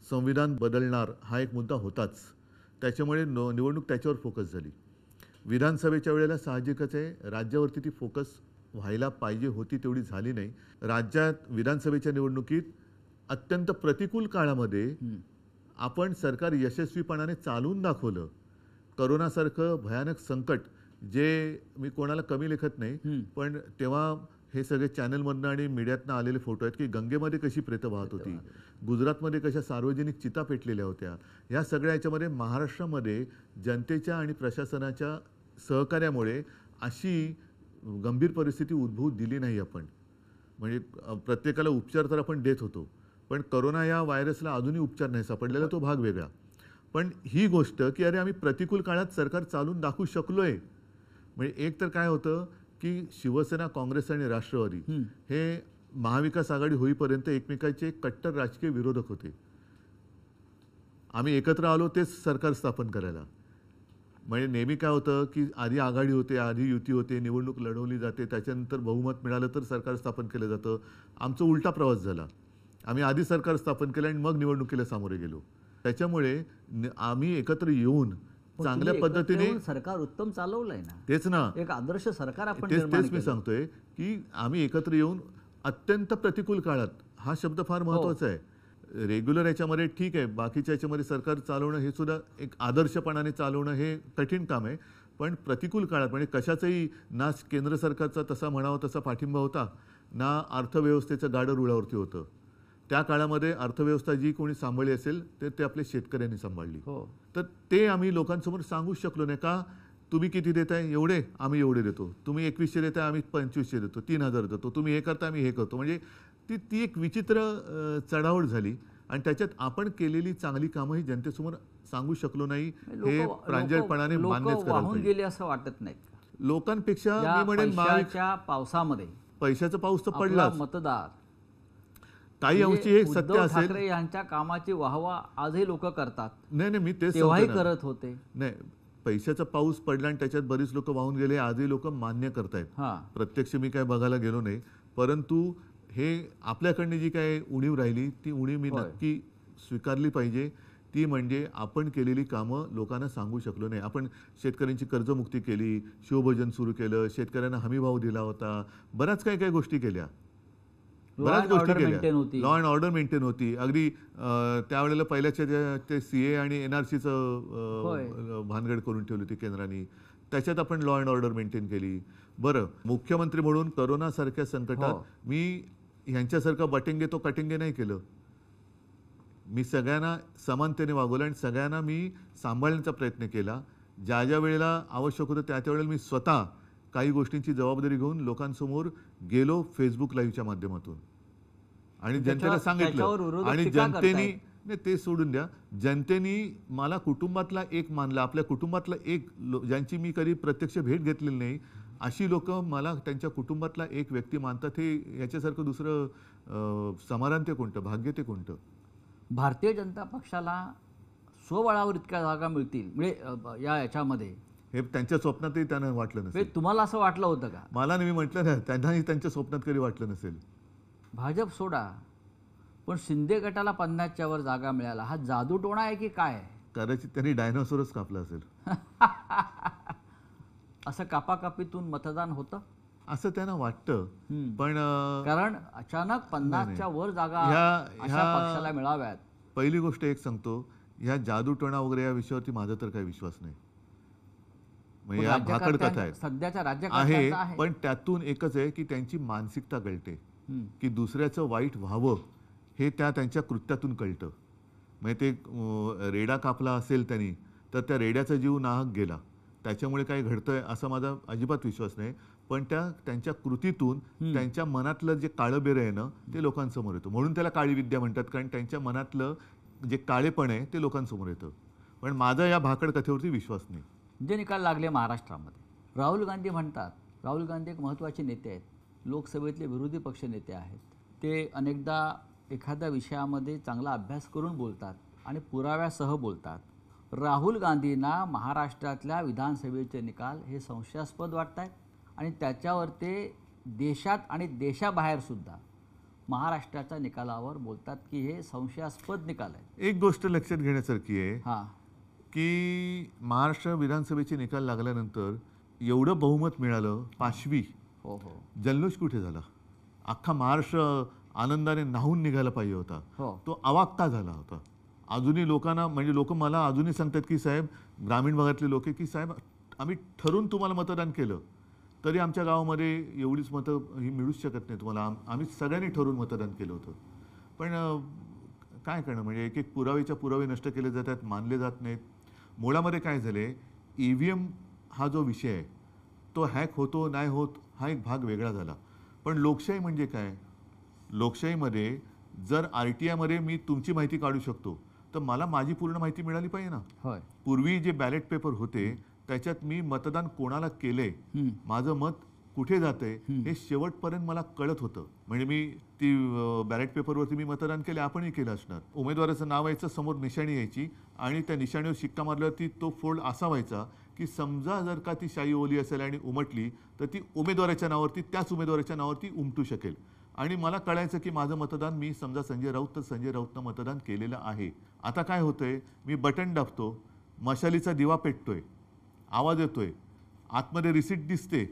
संविधान बदलणार हा एक मुद्दा होताच, त्याच्यामुळे निवडणूक त्याच्यावर फोकस झाली. विधानसभेच्या वेळेला साहजिकच आहे राज्यावरती ती फोकस व्हायला पाहिजे होती, तेवढी झाली नाही. राज्यात विधानसभेच्या निवडणुकीत अत्यंत प्रतिकूल काळामध्ये आपण सरकार यशस्वीपणाने चालवून दाखवलं. करोनासारखं भयानक संकट, जे मी कोणाला कमी लेखत नाही, पण तेव्हा हे सगळे चॅनलमधनं आणि मीडियातनं आलेले फोटो आहेत की गंगेमध्ये कशी प्रेतं वाहत होती, गुजरातमध्ये कशा सार्वजनिक चिता पेटलेल्या होत्या. ह्या सगळ्या याच्यामध्ये महाराष्ट्रामध्ये जनतेच्या आणि प्रशासनाच्या सहकार्यामुळे अशी गंभीर परिस्थिती उद्भवू दिली नाही आपण. म्हणजे प्रत्येकाला उपचार तर आपण देत होतो, पण करोना या व्हायरसला अजूनही उपचार नाही सापडलेला, तो भाग वेगळा. पण ही गोष्ट की अरे आम्ही प्रतिकूल काळात सरकार चालून दाखवू शकलोय. म्हणजे एक तर काय होतं की शिवसेना, काँग्रेस आणि राष्ट्रवादी हे महाविकास आघाडी होईपर्यंत एकमेकांचे कट्टर राजकीय विरोधक होते. आम्ही एकत्र आलो तेच सरकार स्थापन करायला. म्हणजे नेहमी काय होतं की आधी आघाडी होते, आधी युती होते, निवडणूक लढवली जाते, त्याच्यानंतर बहुमत मिळालं तर सरकार स्थापन केलं जातं. आमचा उलटा प्रवास झाला. आम्ही आधी सरकार स्थापन केलं आणि मग निवडणुकीला सामोरे गेलो. त्याच्यामुळे आम्ही एकत्र येऊन चांगल्या पद्धतीने सरकार उत्तम चालवलंय ना. तेच ना, एक आदर्श सरकार आपण तेच मी सांगतोय की आम्ही एकत्र येऊन अत्यंत प्रतिकूल काळात, हा शब्द फार महत्वाचा आहे. रेग्युलर याच्यामध्ये ठीक आहे, बाकीच्या याच्यामध्ये सरकार चालवणं हे सुद्धा एक आदर्शपणाने चालवणं हे कठीण काम आहे. पण प्रतिकूल काळात म्हणजे कशाचंही ना केंद्र सरकारचा तसा म्हणावा तसा पाठिंबा होता, ना अर्थव्यवस्थेचं गाडं रुळावरती होतं. त्या काळामध्ये अर्थव्यवस्था जी कोणी सांभाळली असेल ते आपल्या शेतकऱ्यांनी सांभाळली. तर ते आम्ही लोकांसमोर सांगू शकलो नाही. का तुम्ही किती देताय, एवढे आम्ही एवढे देतो, तुम्ही 2100 देताय आम्ही 2500 देतो, 3000 देतो, तुम्ही हे करता आम्ही हे करतो. म्हणजे ती एक विचित्र चढाओढ झाली आणि त्याच्यात आपण केलेली चांगली कामं ही जनतेसमोर सांगू शकलो नाही हे लोक प्रांजळपणाने मान्यच करायला वाहून पाहिजे. गेले असं वाटत नाही का? लोकांपेक्षा या मी म्हणेन पैशाच्या पावसामध्ये पैशाचा पाऊस तर आपला पडलाच. मतदार काही म्हणजे अंशी हे सत्य उद्धव असेल. ठाकरे यांच्या कामाची वाहवा आजही लोक करतात, नाही मी तेच तेव्हाही सांगतो ना. करत होते. नाही, पैशाचा पाऊस पडला आणि त्याच्यात बरीच लोक वाहून गेले आजही लोक मान्य करतायत. हा, प्रत्यक्ष मी काय बघायला गेलो नाही, परंतु हे आपल्याकडनं जी काय उणीव राहिली ती उणीव मी होय. नक्की स्वीकारली पाहिजे. ती म्हणजे आपण केलेली कामं लोकांना सांगू शकलो नाही. आपण शेतकऱ्यांची कर्जमुक्ती केली, शिवभोजन सुरू केलं, शेतकऱ्यांना हमीभाव दिला होता, बऱ्याच काही काही गोष्टी केल्या, बऱ्याच गोष्टी केल्या. लॉ अँड ऑर्डर मेंटेन होती. अगदी त्यावेळेला पहिल्याच्या ते सीए आणि NRCचं भानगड करून ठेवली होती केंद्राने, त्याच्यात आपण लॉ अँड ऑर्डर मेंटेन केली. बरं, मुख्यमंत्री म्हणून करोनासारख्या संकटात मी ह्यांच्यासारखं बटेंगे तो कटेंगे नाही केलं. मी सगळ्यांना समानतेने वागवलं आणि सगळ्यांना मी सांभाळण्याचा प्रयत्न केला. ज्या ज्या वेळेला आवश्यक होतं त्या वेळेला मी स्वतः काही गोष्टींची जबाबदारी घेऊन लोकांसमोर गेलो फेसबुक लाईव्हच्या माध्यमातून आणि जनतेला सांगितलं. आणि जनतेने नाही ते सोडून द्या, जनतेने मला कुटुंबातला एक मानला, आपल्या कुटुंबातला एक ज्यांची मी कधी प्रत्यक्ष भेट घेतलेली नाही अशी लोक मला त्यांच्या कुटुंबातला एक व्यक्ती मानतात. हे याच्यासारखं दुसरं समाधान ते कोणतं, भाग्य ते कोणतं? भारतीय जनता पक्षाला स्वबळावर इतक्या जागा मिळतील म्हणजे याच्यामध्ये हे त्यांच्या स्वप्नातही त्यांना वाटलं नसेल. तुम्हाला असं वाटलं होतं का? मला नाही, मी म्हटलं ना, त्यांनाही त्यांच्या स्वप्नात कधी वाटलं नसेल. भाजप सोडा, पण शिंदे गटाला 50च्या वर जागा मिळाला, हा जादूटोणा आहे की काय आहे? कदाचित त्यांनी डायनासोरच कापला असेल. असं कापाकापीतून मतदान होतं असं त्यांना वाटतं. पण कारण अचानक 50च्या वर जागा अशा पक्षाला मिळाव्यात. पहिली गोष्ट एक सांगतो, ह्या जादूटोणा वगैरे या विषयावरती माझा तर काही विश्वास नाही. म्हणजे या भाकड कथा आहेत सध्याच्या आहे, पण त्यातून एकच आहे की त्यांची मानसिकता कळते की दुसऱ्याचं वाईट व्हावं हे त्यांच्या कृत्यातून कळतं. म्हणजे ते रेडा कापला असेल त्यांनी तर त्या रेड्याचा जीव नाहक गेला, त्याच्यामुळे काही घडतंय असा माझा अजिबात विश्वास नाही. पण त्यांच्या कृतीतून त्यांच्या मनातलं जे काळं बेरं आहे ना ते लोकांसमोर येतं. म्हणून त्याला काळी विद्या म्हणतात, कारण त्यांच्या मनातलं जे काळेपण आहे ते लोकांसमोर येतं. पण माझा या भाकड कथेवरती विश्वास नाही. जे निकाल लागले महाराष्ट्रामध्ये, राहुल गांधी म्हणतात, राहुल गांधी एक महत्त्वाचे नेते आहेत, लोकसभेतले विरोधी पक्ष नेते आहेत. ते अनेकदा एखाद्या विषयामध्ये चांगला अभ्यास करून बोलतात आणि पुराव्यासह बोलतात. राहुल गांधींना महाराष्ट्रातल्या विधानसभेचे निकाल हे संशयास्पद वाटत आहेत आणि त्याच्यावर ते देशात आणि देशाबाहेरसुद्धा महाराष्ट्राच्या निकालावर बोलतात की हे संशयास्पद निकाल आहेत. एक गोष्ट लक्षात घेण्यासारखी आहे हां, की महाराष्ट्र विधानसभेचे निकाल लागल्यानंतर एवढं बहुमत मिळालं, 5वी. हो हो, जल्लोष कुठे झाला? अख्खा महाराष्ट्र आनंदाने न्हावून निघायला पाहिजे होता, हो. तो अवाक का झाला होता? अजूनही लोकांना, म्हणजे लोक मला अजूनही सांगतात की साहेब, ग्रामीण भागातले लोक, की साहेब आम्ही ठरून तुम्हाला मतदान केलं तरी आमच्या गावामध्ये एवढीच मतं ही मिळूच शकत नाही तुम्हाला, आम्ही सगळ्यांनी ठरवून मतदान केलं होतं. पण काय करणं, म्हणजे एक एक पुरावेच्या पुरावे नष्ट केले जातात, मानले जात नाहीत. मुळामध्ये काय झाले, EVM हा जो विषय आहे तो हॅक होतो नाही होत हा एक भाग वेगळा झाला. पण लोकशाही म्हणजे काय? लोकशाहीमध्ये जर RTIमध्ये मी तुमची माहिती काढू शकतो तर मला माझी पूर्ण माहिती मिळाली पाहिजे ना. होय. पूर्वी जे बॅलेट पेपर होते त्याच्यात मी मतदान कोणाला केलंय, माझं मत कुठे जाते हे शेवटपर्यंत मला कळत होतं. म्हणजे मी ती बॅलेट पेपरवरती मी मतदान केले, आपणही केलं असणार. उमेदवाराचं नाव यायचं, समोर निशाणी यायची आणि त्या निशाणीवर शिक्का मारल्यावरती तो फोल्ड असा व्हायचा की समजा जर का ती शाई ओली असेल आणि उमटली तर ती उमेदवाराच्या नावावरती, त्याच उमेदवाराच्या नावावरती उमटू शकेल. आणि मला कळायचं की माझं मतदान, मी समजा संजय राऊत तर संजय राऊतनं मतदान केलेलं आहे. आता काय होतंय, मी बटन दाबतो, मशालीचा दिवा पेटतोय, आवाज येतोय, आतमध्ये रिसीट दिसते.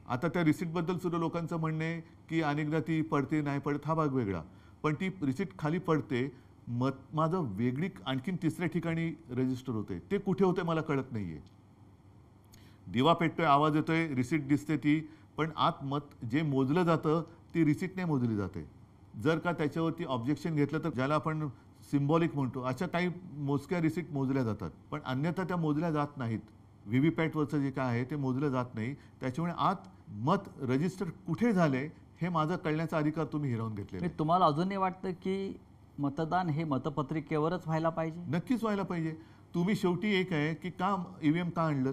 आता त्या रिसीटबद्दल सुद्धा लोकांचं म्हणणं आहे की अनेकदा ती पडते नाही पडत हा भाग वेगळा, पण ती रिसीट खाली पडते, माझं वेगळी आणखीन तिसऱ्या ठिकाणी रजिस्टर होते, ते कुठे होते मला कळत नाही आहे. दिवा पेटतोय, आवाज येतोय, रिसीट दिसते ती, पण आत मत जे मोजलं जातं ती रिसीट नाही मोजली जाते. जर का त्याच्यावरती ऑब्जेक्शन घेतलं तर ज्याला आपण सिम्बॉलिक म्हणतो अशा काही मोजक्या रिसीट मोजल्या जातात, पण अन्यथा त्या मोजल्या जात नाहीत. व्हीव्हीपॅटवरचं जे काय आहे ते मोजलं जात नाही. त्याच्यामुळे आत मत रजिस्टर कुठे झाले हे माझा कळण्याचा अधिकार तुम्ही हिरावून घेतलेला आहे. तुम्हाला अजूनही वाटतं की मतदान हे मतपत्रिकेवरच व्हायला पाहिजे? नक्कीच व्हायला पाहिजे. तुम्ही शेवटी एक आहे की का ईव्हीएम का आणलं?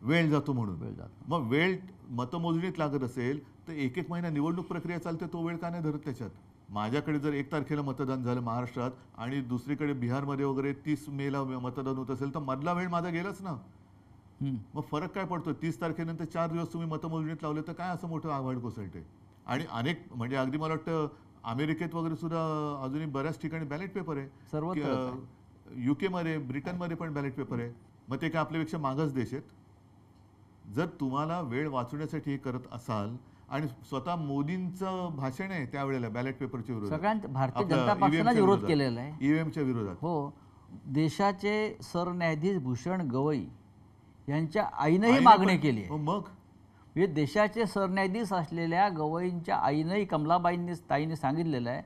वेळ जातो म्हणून. वेळ जातो. मग वेळ मतमोजणीत लागत असेल तर एक एक महिना निवडणूक प्रक्रिया चालते, तो वेळ का नाही धरत त्याच्यात? माझ्याकडे जर 1 तारखेला मतदान झालं महाराष्ट्रात आणि दुसरीकडे बिहारमध्ये वगैरे 30 मेला मतदान होत असेल तर मधला वेळ माझा गेलाच ना. मग फरक काय पडतो? 30 तारखेनंतर 4 दिवस तुम्ही मतमोजणीत लावले तर काय असं मोठं आव्हाड कोसळते? आणि अनेक म्हणजे अगदी मला वाटतं अमेरिकेत वगैरे सुद्धा अजूनही बऱ्याच ठिकाणी बॅलेट पेपर आहे. सर्वत्र UK मध्ये, ब्रिटनमध्ये पण बॅलेट पेपर आहे. मग ते काय आपल्यापेक्षा मागास देश आहेत? जर तुम्हाला वेळ वाचवण्यासाठी हे करत असाल आणि स्वतः मोदींचं भाषण आहे त्यावेळेला बॅलेट पेपरच्या विरोधात, सगळ्यांच्या भारतीय आपल्या जनता पक्षाने EVM च्या विरोध विरोधात, केलेला आहे. ईव्हीएमच्या विरोधात. हो, देशाचे सरन्यायाधीश भूषण गवई यांच्या आईनंही आईने मागणी पण- केली आहे. हो, मग म्हणजे देशाचे सरन्यायाधीश असलेल्या गवईंच्या आईनंही ताईंनी सांगितलेलं आहे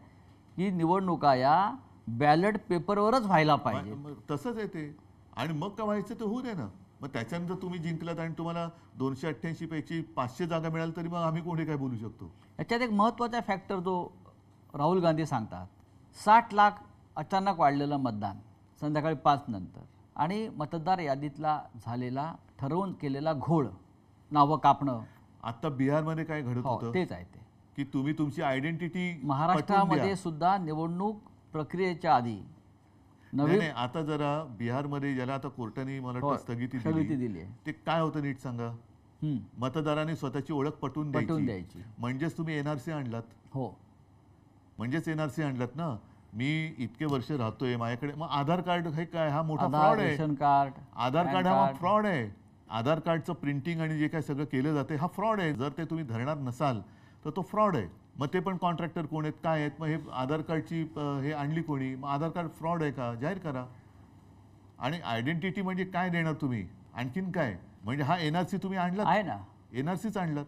की निवडणुका या बॅलेट पेपरवरच व्हायला पाहिजे. मग तसंच आहे ते. आणि मग काय व्हायचं ते होऊ दे ना. मग त्याच्यानंतर तुम्ही जिंकलात आणि तुम्हाला 288 पैकी 500 जागा मिळाल तरी मग आम्ही कोणी काय बोलू शकतो? याच्यात एक महत्त्वाचा फॅक्टर जो राहुल गांधी सांगतात, 60 लाख अचानक वाढलेलं मतदान संध्याकाळी 5 नंतर आणि मतदार यादीतला झालेला ठरवून केलेला घोळ, नावं कापणं. आता बिहारमध्ये काय घडत हो, होतं तेच आहे ते. की तुम्ही तुमची आयडेंटिटी महाराष्ट्रामध्ये सुद्धा निवडणूक प्रक्रियेच्या आधी नवीन नाही, आता जरा बिहारमध्ये ज्याला आता कोर्टाने मला वाटतं स्थगिती स्थगिती दिली, दिली आहे. ते काय होतं नीट सांगा? मतदारांनी स्वतःची ओळख पटवून द्यायची. म्हणजेच तुम्ही एनआरसी आणलात. हो, म्हणजेच एनआरसी आणलात ना. मी इतके वर्ष राहतोय, माझ्याकडे मग आधार कार्ड हे काय? हा मोठा आधार, फ्रॉड आहे. रेशन कार्ड, आधार कार्ड पॅन हा कार्ड. फ्रॉड आहे. आधार कार्डचं प्रिंटिंग आणि जे काय सगळं केलं जाते हा फ्रॉड आहे. जर ते तुम्ही धरणार नसाल तर तो फ्रॉड आहे. मग ते पण कॉन्ट्रॅक्टर कोण आहेत, काय आहेत, मग हे आधार कार्डची हे आणली कोणी? मग आधार कार्ड फ्रॉड आहे का जाहीर करा. आणि आयडेंटिटी म्हणजे काय देणार तुम्ही? आणखीन काय? म्हणजे हा एनआरसी तुम्ही आणलात आहे ना. एनआरसीच आणलात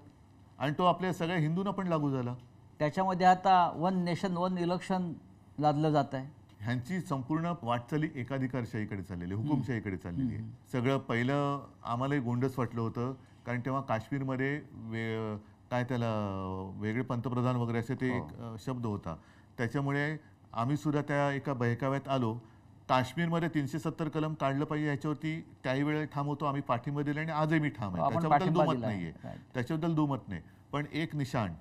आणि तो आपल्या सगळ्या हिंदूंना पण लागू झाला. त्याच्यामध्ये आता 1 नेशन 1 इलेक्शन लादलं जात आहे. ह्यांची संपूर्ण वाटचाली एकाधिकारशाहीकडे चाललेली आहे, हुकुमशाहीकडे चाललेली आहे. सगळं पहिलं आम्हालाही गोंडस वाटलं होतं कारण तेव्हा काश्मीरमध्ये काय त्याला वेगळे पंतप्रधान वगैरे असे ते एक शब्द होता. त्याच्यामुळे आम्ही सुद्धा त्या एका बहकाव्यात आलो. काश्मीरमध्ये 370 कलम काढलं पाहिजे याच्यावरती त्याही वेळेला ठाम होतो, आम्ही पाठिंबा दिला आणि आजही मी ठाम आहे. आपण त्याच्याबद्दल पाठिंबा दुमत दिला आहे. नाहीये, Right. त्याच्याबद्दल दुमत नाही. पण एक निशाण,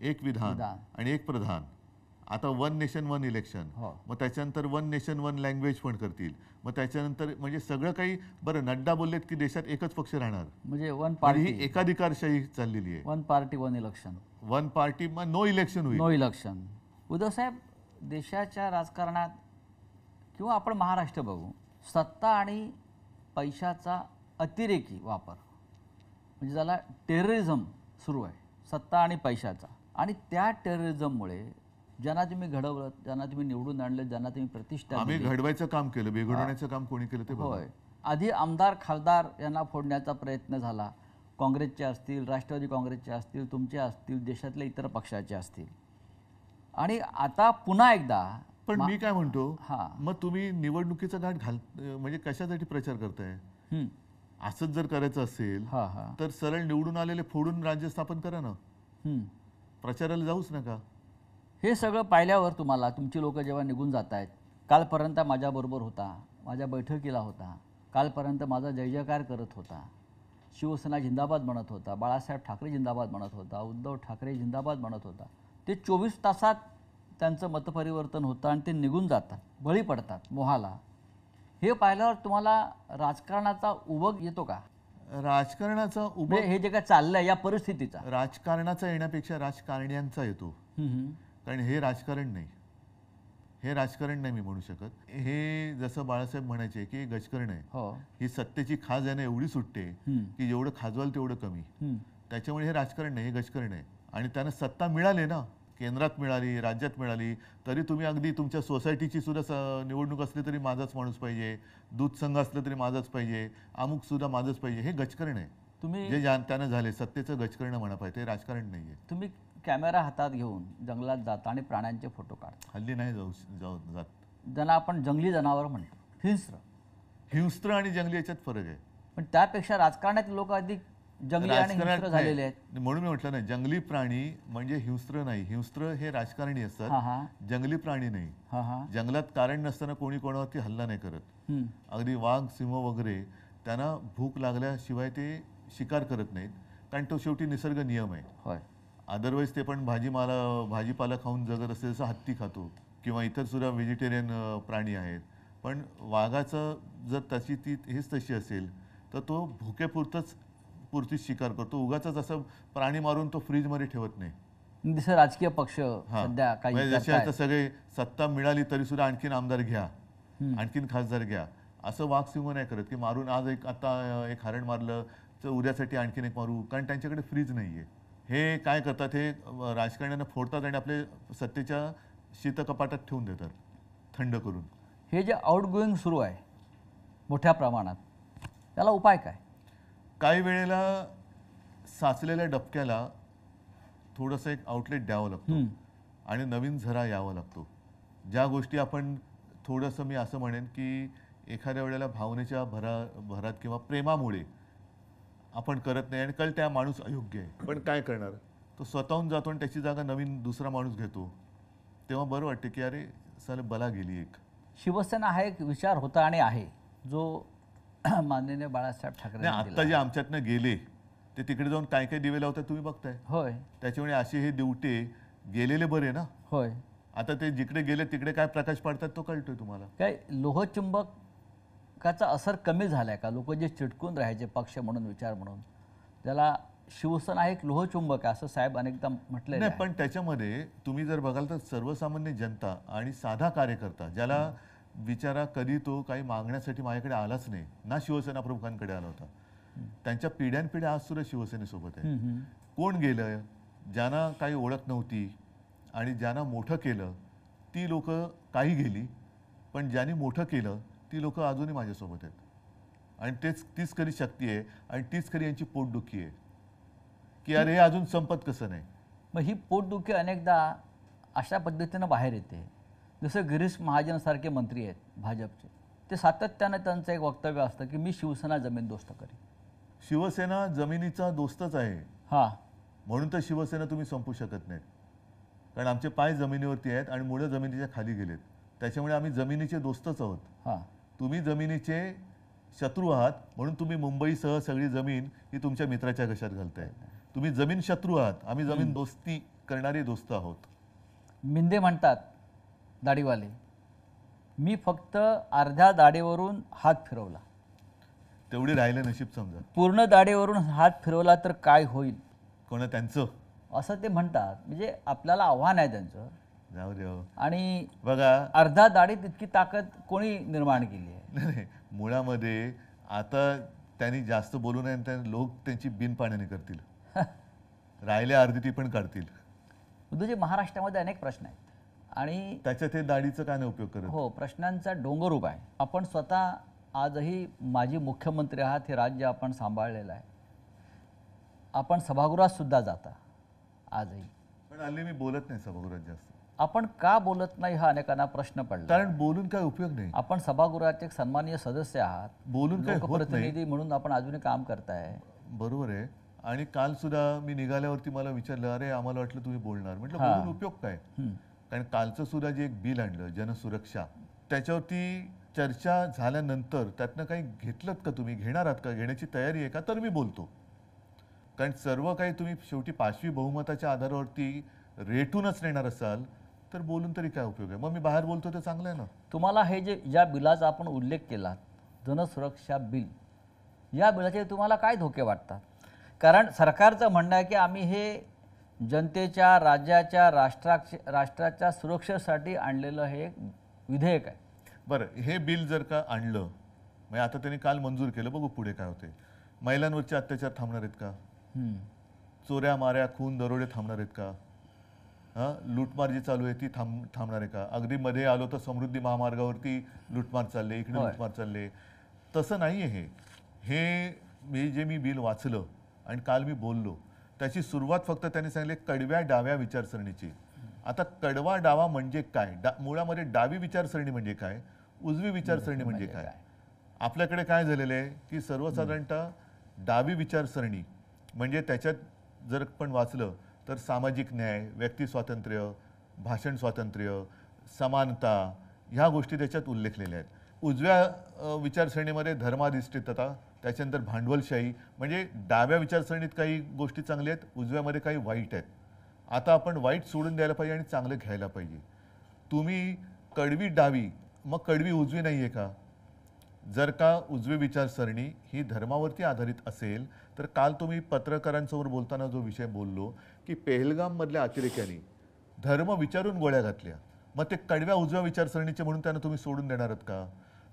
एक विधान आणि एक प्रधान. आता 1 नेशन 1 इलेक्शन, मग त्याच्यानंतर 1 नेशन 1 लँग्वेज पण करतील. मग त्याच्यानंतर म्हणजे सगळं काही. बरं, नड्डा बोललेत की देशात एकच पक्ष राहणार, म्हणजे 1 आणि पार्टी ही एकाधिकारशाही चाललेली आहे. 1 पार्टी 1 इलेक्शन. 1 पार्टी मग नो इलेक्शन होईल. No election. उद्धव साहेब, देशाच्या राजकारणात किंवा आपण महाराष्ट्र बघू, सत्ता आणि पैशाचा अतिरेकी वापर म्हणजे ज्याला टेररिझम सुरू आहे, सत्ता आणि पैशाचा. आणि त्या टेररिझममुळे ज्यांना तुम्ही घडवलं, ज्यांना तुम्ही निवडून आणलं, ज्यांना तुम्ही प्रतिष्ठा आम्ही दिली, घडवायचं काम केलं, बेघडवण्याचं काम कोणी केलं ते बघा. होय, आधी आमदार खासदार यांना फोडण्याचा प्रयत्न झाला. काँग्रेसचे असतील, राष्ट्रवादी काँग्रेसचे असतील, तुमचे असतील, देशातल्या इतर पक्षाचे असतील. आणि आता पुन्हा एकदा. पण मी काय म्हणतो, हा. मग तुम्ही निवडणुकीचा घाट म्हणजे कशासाठी प्रचार करताय? असंच जर करायचं असेल तर सरळ निवडून आलेले फोडून राज्य स्थापन करा ना. प्रचाराला जाऊच नका. हे सगळं पाहिल्यावर तुम्हाला तुमची लोक जेव्हा निघून जात आहेत, कालपर्यंत माझ्याबरोबर होता, माझ्या बैठकीला होता, कालपर्यंत माझा जय जयकार करत होता, शिवसेना जिंदाबाद म्हणत होता, बाळासाहेब ठाकरे जिंदाबाद म्हणत होता, उद्धव ठाकरे जिंदाबाद म्हणत होता, ते 24 तासात त्यांचं मतपरिवर्तन होतं आणि ते निघून जातात, बळी पडतात मोहाला. हे पाहिल्यावर तुम्हाला राजकारणाचा उबग येतो का? राजकारणाचा उबग, हे जे काय चाललंय या परिस्थितीचा, राजकारणाचा येण्यापेक्षा राजकारण्यांचा येतो. कारण हे राजकारण नाही, हे राजकारण नाही मी म्हणू शकत. हे जसं बाळासाहेब म्हणायचे की गजकरण आहे, ही सत्तेची खाज यानं एवढी सुटते की जेवढं खाजवाल तेवढं कमी. त्याच्यामुळे हे राजकारण नाही, हे गजकरण आहे. आणि त्यांना सत्ता मिळाली ना, केंद्रात मिळाली, राज्यात मिळाली, तरी तुम्ही अगदी तुमच्या सोसायटीची सुद्धा निवडणूक असली तरी माझाच माणूस पाहिजे, दूध संघ असलं तरी माझाच पाहिजे, अमुक सुद्धा माझंच पाहिजे. हे गजकरण आहे. तुम्ही जे त्यानं झाले सत्तेचं गजकरण म्हणा पाहिजे, ते राजकारण नाहीये. तुम्ही कॅमेरा हातात घेऊन जंगलात जाता आणि प्राण्यांचे फोटो काढता. हल्ली नाही जात. ज्यांना आपण जंगली जनावर म्हणतो, हिंस्त्र. हिंस्त्र आणि जंगली याच्यात फरक आहे. पण त्यापेक्षा राजकारणात लोक अधिक जंगली आणि राजकारणात हिंस्त्र झालेले आहेत. नाही. म्हणून मी म्हटलं ना, जंगली प्राणी म्हणजे हिंस्त्र नाही. हिंस्त्र हे राजकारणी हा असतात, हा जंगली प्राणी नाही. हा हा जंगलात कारण नसताना कोणी कोणावरती हल्ला नाही करत. हम्म. अगदी वाघ, सिंह वगैरे त्यांना भूक लागल्याशिवाय ते शिकार करत नाहीत, कारण तो शेवटी निसर्ग नियम आहे. होय. अदरवाईज ते पण भाजीपाला खाऊन जगत असते, जसं हत्ती खातो किंवा इतर सुद्धा व्हेजिटेरियन प्राणी आहेत. पण वाघाचं जर त्याची ती हेच तशी असेल तर तो पुरतीच शिकार करतो. उगाचच असं प्राणी मारून तो फ्रीजमध्ये ठेवत नाही. जसं राजकीय पक्ष हा. सध्या काही म्हणजे जसे करतायत. आता सगळे सत्ता मिळाली तरी सुद्धा आणखीन आमदार घ्या, आणखीन खासदार घ्या, असं वाघ सिंह नाही करत की मारून आज आता एक हरण मारलं तर उद्यासाठी आणखीन एक मारू, कारण त्यांच्याकडे फ्रीज नाहीये. हे काय करतात, हे राजकारण्यांना फोडतात आणि आपले सत्तेच्या शीतकपाटात ठेवून देतात थंड करून. हे जे आउटगोईंग सुरू आहे मोठ्या प्रमाणात, त्याला उपाय काय? काही वेळेला साचलेल्या डबक्याला थोडंसं एक आउटलेट द्यावं लागतं आणि नवीन झरा यावं लागतो. ज्या गोष्टी आपण थोडंसं, मी असं म्हणेन की एखाद्या वेळेला भावनेच्या भरात किंवा प्रेमामुळे आपण करत नाही आणि कळ त्या माणूस अयोग्य आहे, पण काय करणार, तो स्वतःहून जातो आणि त्याची जागा नवीन दुसरा माणूस घेतो. तेव्हा बरं वाटतं की अरे साले बला गेली एक. शिवसेना हा एक विचार होता आणि आहे जो माननीय बाळासाहेब ठाकरे नाही, आत्ता जे आमच्यातनं गेले ते तिकडे जाऊन काय काय दिवे लावतात तुम्ही बघताय. होय त्याच्यामुळे असे हे दिवटे गेलेले बरे ना. होय. आता ते जिकडे गेले तिकडे काय प्रकाश पडतात तो कळतोय तुम्हाला. काय लोहचुंबकाचा असर कमी झालाय का? लोक जे चिटकून राहायचे पक्ष म्हणून, विचार म्हणून, त्याला शिवसेना एक लोहचुंबक आहे असं साहेब अनेकदा म्हटलेलं नाही, आहे. पण त्याच्यामध्ये तुम्ही जर बघाल तर सर्वसामान्य जनता आणि साधा कार्यकर्ता, ज्याला बिचारा कधी तो काही मागण्यासाठी माझ्याकडे आलाच नाही ना, शिवसेना प्रमुखांकडे आला होता, त्यांच्या पिढ्यानपिढ्या आज सुद्धा शिवसेनेसोबत आहे. कोण गेलं, ज्यांना काही ओळख नव्हती आणि ज्यांना मोठं केलं ती लोक काही गेली, पण ज्यांनी मोठं केलं ती लोक अजूनही माझ्यासोबत आहेत. आणि तीच खरी शक्ती आहे आणि तीच खरी यांची पोटदुखी आहे की अरे हे अजून संपत कसं नाही. मग ही पोटदुखी अनेकदा अशा पद्धतीनं बाहेर येते. जसं गिरीश महाजनसारखे मंत्री आहेत भाजपचे, ते सातत्यानं त्यांचं एक वक्तव्य असतं की मी शिवसेना जमीनदोस्त करेन. शिवसेना जमिनीचा दोस्तच आहे, हां, म्हणून तर शिवसेना तुम्ही संपू शकत नाहीत, कारण आमचे पाय जमिनीवरती आहेत आणि मुळे जमिनीच्या खाली गेलेत. त्याच्यामुळे आम्ही जमिनीचे दोस्तच आहोत. हां. तुम्ही जमिनीचे शत्रू आहात, म्हणून तुम्ही मुंबईसह सगळी जमीन ही तुमच्या मित्राच्या घशात घालताय. तुम्ही जमीन शत्रू आहात, आम्ही जमीन दोस्ती करणारे दोस्त आहोत. मिंदे म्हणतात दाढीवाले, मी फक्त अर्ध्या दाढीवरून हात फिरवला, तेवढी राहिले नशीब समजा. पूर्ण दाढीवरून हात फिरवला तर काय होईल, कोणा त्यांचं असं ते म्हणतात. म्हणजे आपल्याला आव्हान आहे त्यांचं. जाऊ दे हो. आणि बघा, अर्धा दाढीत इतकी ताकद कोणी निर्माण केली आहे? नाही, मुळामध्ये आता त्यांनी जास्त बोलू नये, आणि लोक त्यांची बिनपाण्याने करतील. राहिल्या अर्धी ती पण काढतील. उद्धवजी, महाराष्ट्रामध्ये अनेक प्रश्न आहेत आणि त्याच्यात हे दाढीचं काय नाही उपयोग करत. हो, प्रश्नांचा डोंगर उभा आहे. आपण स्वतः आजही माजी मुख्यमंत्री आहात, हे राज्य आपण सांभाळलेलं आहे. आपण सभागृहात सुद्धा जाता आजही, पण हल्ली मी बोलत नाही सभागृहात जास्त. आपण का बोलत नाही हा अनेकांना प्रश्न पडला. कारण बोलून काय उपयोग नाही. आपण सभागृहाचे एक सन्माननीय सदस्य आहात, बोलून काय होत नाही. लोकप्रतिनिधी म्हणून आपण अजूनही काम करताय. बरोबर आहे. आणि काल सुद्धा मी निघाल्यावरती मला विचारलं, अरे आम्हाला वाटलं तुम्ही बोलणार. म्हटलं बोलून उपयोग काय. कारण कालचं सुद्धा जे एक बिल आणलं जनसुरक्षा, त्याच्यावरती चर्चा झाल्यानंतर त्यातनं काही घेतलं का, तुम्ही घेणार आहात का, घेण्याची तयारी आहे का, तर मी बोलतो. कारण सर्व काही तुम्ही शेवटी 5वी बहुमताच्या आधारावरती रेटूनच नेणार असाल तर बोलून तरी काय उपयोग आहे. मग मी बाहेर बोलतो ते चांगलं आहे ना. तुम्हाला हे जे ज्या बिलाचा आपण उल्लेख केला, जनसुरक्षा बिल, या बिलाचे तुम्हाला काय धोके वाटतात? कारण सरकारचं म्हणणं आहे की आम्ही हे जनतेच्या, राज्याच्या, राष्ट्राच्या सुरक्षेसाठी आणलेलं हे एक विधेयक आहे. बरं, हे बिल जर का आणलं, म्हणजे आता त्यांनी काल मंजूर केलं, बघू पुढे काय होते. महिलांवरचे अत्याचार थांबणार आहेत का? चोऱ्या माऱ्या, खून, दरोडे थांबणार आहेत का? लूटमार जी चालू आहे ती थांबणार आहे का? अगदी मध्ये आलो तर समृद्धी महामार्गावरती लूटमार चालले, इकडे लूटमार चालले. तसं नाही आहे हे. मी बिल वाचलं आणि काल मी बोललो, त्याची सुरुवात फक्त त्यांनी सांगितले कडव्या डाव्या विचारसरणीची. आता कडवा डावा म्हणजे काय? मुळामध्ये डावी विचारसरणी म्हणजे काय, उजवी विचारसरणी म्हणजे काय? आपल्याकडे काय झालेलं आहे की सर्वसाधारणतः डावी विचारसरणी म्हणजे त्याच्यात जर पण वाचलं तर सामाजिक न्याय, व्यक्ती स्वातंत्र्य, भाषण स्वातंत्र्य, समानता ह्या गोष्टी त्याच्यात उल्लेखलेल्या आहेत. उजव्या विचारसरणीमध्ये धर्माधिष्ठितता, त्याच्यानंतर भांडवलशाही, म्हणजे डाव्या विचारसरणीत काही गोष्टी चांगल्या आहेत, उजव्यामध्ये काही वाईट आहेत. आता आपण वाईट सोडून द्यायला पाहिजे आणि चांगलं घ्यायला पाहिजे. तुम्ही कडवी डावी, मग कडवी उजवी नाही आहे का? जर का उजवी विचारसरणी ही धर्मावरती आधारित असेल तर काल तुम्ही पत्रकारांसमोर बोलताना जो विषय बोललो की पेहलगाममधल्या अतिरेक्यांनी धर्म विचारून गोळ्या घातल्या, मग ते कडव्या उजव्या विचारसरणीचे म्हणून त्यांना तुम्ही सोडून देणार आहात का?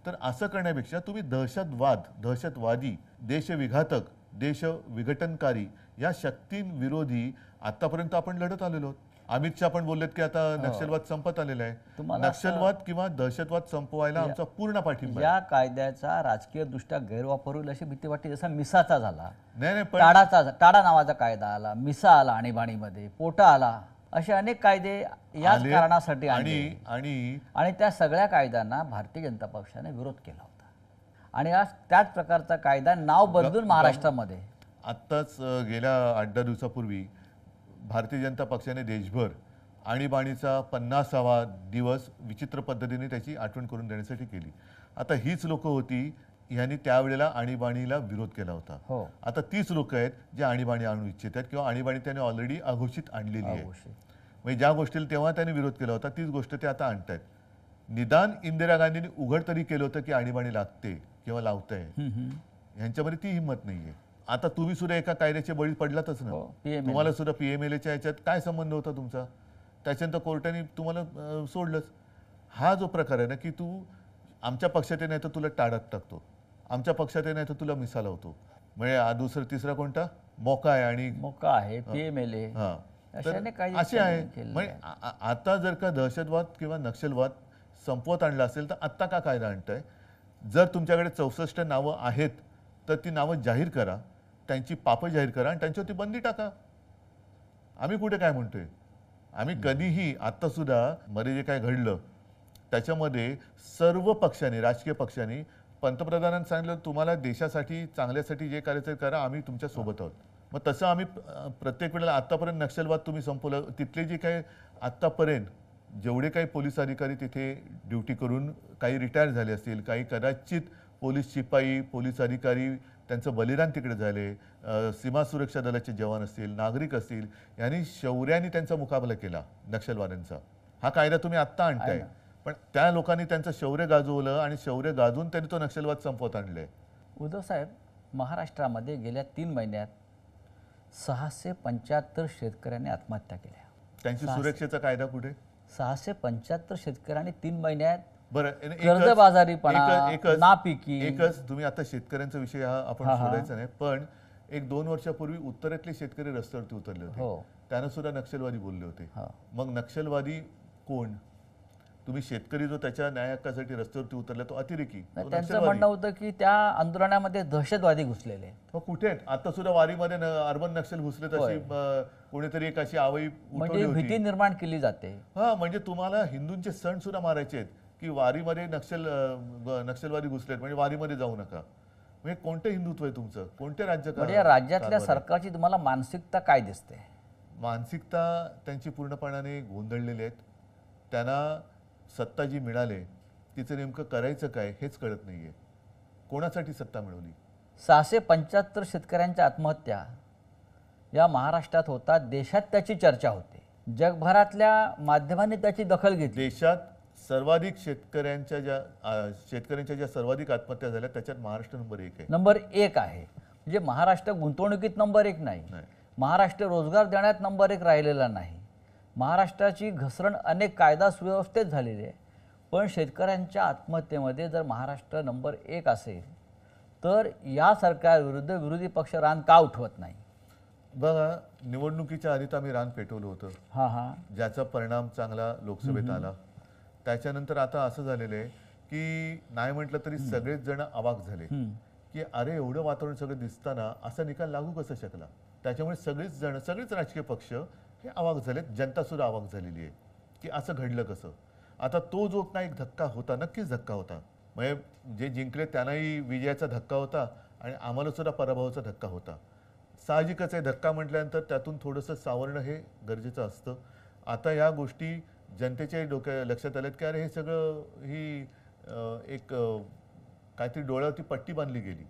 तर असं करण्यापेक्षा तुम्ही दहशतवादी, देशविघातक, देश विघटनकारी या शक्तींविरोधी आतापर्यंत आपण लढत आलेलो आहोत. अमित शहा पण बोललेत की आता नक्षलवाद संपत आलेला आहे. नक्षलवाद किंवा दहशतवाद संपवायला आमचा पूर्ण पाठिंबा आहे. या कायद्याचा राजकीय दृष्ट्या गैरवापर होईल अशी भीती वाटते. जसा मिसाचा झाला, नाही पण टाडा नावाचा कायदा आला, मिसा आला आणीबाणीमध्ये, पोटा आला, असे अनेक कायदे याच कारणासाठी आणले आणि त्या सगळ्या कायद्यांना भारतीय जनता पक्षाने विरोध केला होता. आणि आज त्याच प्रकारचा कायदा नाव बदलून महाराष्ट्रामध्ये आत्ताच गेल्या 8-10 दिवसापूर्वी भारतीय जनता पक्षाने देशभर आणीबाणीचा 50वा दिवस विचित्र पद्धतीने त्याची आठवण करून देण्यासाठी केली. आता हीच लोक होती यांनी त्यावेळेला आणीबाणीला विरोध केला होता. आता तीच लोक आहेत जे आणीबाणी आणू इच्छित आहेत किंवा आणीबाणी त्यांनी ऑलरेडी अघोषित आणलेली आहे. म्हणजे ज्या गोष्टीला तेव्हा त्यांनी विरोध केला होता तीच गोष्ट ते आता आणतायत. निदान इंदिरा गांधींनी उघड तरी केलं होतं की आणीबाणी लागते किंवा लावताय, यांच्यामध्ये ती हिंमत नाहीये. आता तुम्ही सुद्धा एका कायद्याचे बळी पडलातच ना. तुम्हाला सुद्धा PMLAच्या याच्यात काय संबंध होता तुमचा? त्याच्यानंतर कोर्टाने तुम्हाला सोडलंच. हा जो प्रकार आहे ना की तू आमच्या पक्षात नाही तर तुला टाळत टाकतो, आमच्या पक्षात नाही तर तुला मिसा लावतो, म्हणजे दुसरा तिसरा कोणता मोका आहे आणि मोका आहे PMLA असे आहे. म्हणजे आता जर का दहशतवाद किंवा नक्षलवाद संपवत आणला असेल तर आत्ता का कायदा आणताय? जर तुमच्याकडे 64 नावं आहेत तर ती नावं जाहीर करा, त्यांची पापं जाहीर करा आणि त्यांच्यावरती बंदी टाका. आम्ही कुठे काय म्हणतोय? आम्ही कधीही आत्ता सुद्धा मध्ये जे काय घडलं त्याच्यामध्ये सर्व पक्षांनी, राजकीय पक्षांनी पंतप्रधानांनी सांगितलं तुम्हाला देशासाठी चांगल्यासाठी जे करायचं करा, आम्ही तुमच्या सोबत आहोत. मग तसं आम्ही प्रत्येक वेळेला आत्तापर्यंत नक्षलवाद तुम्ही संपवलं, तिथले जे काही आत्तापर्यंत जेवढे काही पोलीस अधिकारी तिथे ड्युटी करून काही रिटायर झाले असतील, काही कदाचित पोलीस शिपाई, पोलीस अधिकारी त्यांचं बलिदान तिकडे झाले, सीमा सुरक्षा दलाचे जवान असतील, नागरिक असतील, यांनी शौर्याने त्यांचा मुकाबला केला नक्षलवाद्यांचा. हा कायदा तुम्ही आत्ता आणताय, पण त्या लोकांनी त्यांचं शौर्य गाजवलं आणि शौर्य गाजवून त्यांनी तो नक्षलवाद संपवत आणले. उद्धव साहेब, महाराष्ट्रामध्ये गेल्या 3 महिन्यात 675 शेतकऱ्यांनी आत्महत्या केल्या. त्यांची सुरक्षेचा कायदा कुठे? 675 शेतकऱ्यांनी 3 महिन्यात बरं, कर्जबाजारीपणा, नापिकी. एकच तुम्ही आता शेतकऱ्यांचा विषय हा आपण सोडायचा नाही, पण 1-2 वर्षापूर्वी उत्तरेतले शेतकरी रस्त्यावरती उतरले होते, त्यांना सुद्धा नक्षलवादी बोलले होते. मग नक्षलवादी कोण? तुम्ही शेतकरी जो त्याच्या न्याय हक्कासाठी रस्त्यावरती उतरला तो अतिरेकी. त्यांचं म्हणणं होतं की त्या आंदोलनामध्ये दहशतवादी घुसलेले. कुठे आहेत? आता सुद्धा वारीमध्ये अर्बन नक्षल घुसले, तशी कोणीतरी एक अशी आवई म्हणजे भीती निर्माण केली जाते. म्हणजे तुम्हाला हिंदूंचे सण सुद्धा मारायचे आहेत की वारीमध्ये नक्षलवादी घुसलेत म्हणजे वारीमध्ये जाऊ नका. म्हणजे कोणतं हिंदुत्व आहे तुमचं? कोणत्या राज्यातल्या सरकारची तुम्हाला मानसिकता काय दिसते? मानसिकता त्यांची पूर्णपणाने गोंधळलेली आहेत. त्यांना सत्ता जी मिळाली तिचं नेमकं करायचं काय हेच कळत नाहीये. कोणासाठी सत्ता मिळवली? 675 शेतकऱ्यांच्या आत्महत्या या महाराष्ट्रात होतात. देशात त्याची चर्चा होते, जगभरातल्या माध्यमांनी त्याची दखल घेतली. देशात सर्वाधिक शेतकऱ्यांच्या ज्या सर्वाधिक आत्महत्या झाल्या त्याच्यात महाराष्ट्र नंबर 1 आहे. नंबर 1 आहे. म्हणजे महाराष्ट्र गुंतवणुकीत नंबर 1 नाही, महाराष्ट्र रोजगार देण्यात नंबर 1 राहिलेला नाही. महाराष्ट्राची घसरण अनेक कायदा सुव्यवस्थेत झालेली आहे, पण शेतकऱ्यांच्या आत्महत्येमध्ये जर महाराष्ट्र नंबर 1 असेल तर या सरकारविरुद्ध विरोधी पक्ष रान का उठवत नाही? बघा, निवडणुकीच्या आधीच आम्ही रान पेटवलं होतं, ज्याचा परिणाम चांगला लोकसभेत आला. त्याच्यानंतर आता असं झालेलं आहे की नाही म्हटलं तरी सगळेच जण अवाक झाले की अरे एवढं वातावरण सगळं दिसताना असा निकाल लागू कसा शकला. त्याच्यामुळे सगळेच राजकीय पक्ष हे अवाक झालेत, जनता सुद्धा अवाक झालेली आहे की असं घडलं कसं. आता तो जो एक धक्का होता, नक्कीच धक्का होता. म्हणजे जे जिंकले त्यांनाही विजयाचा धक्का होता आणि आम्हाला सुद्धा पराभवाचा धक्का होता. साहजिकच आहे, धक्का म्हटल्यानंतर त्यातून थोडंसं सावरणं हे गरजेचं असतं. आता या गोष्टी जनतेच्या डोक्या लक्षात आल्यात की अरे हे सगळं ही काहीतरी डोळ्यावरती पट्टी बांधली गेली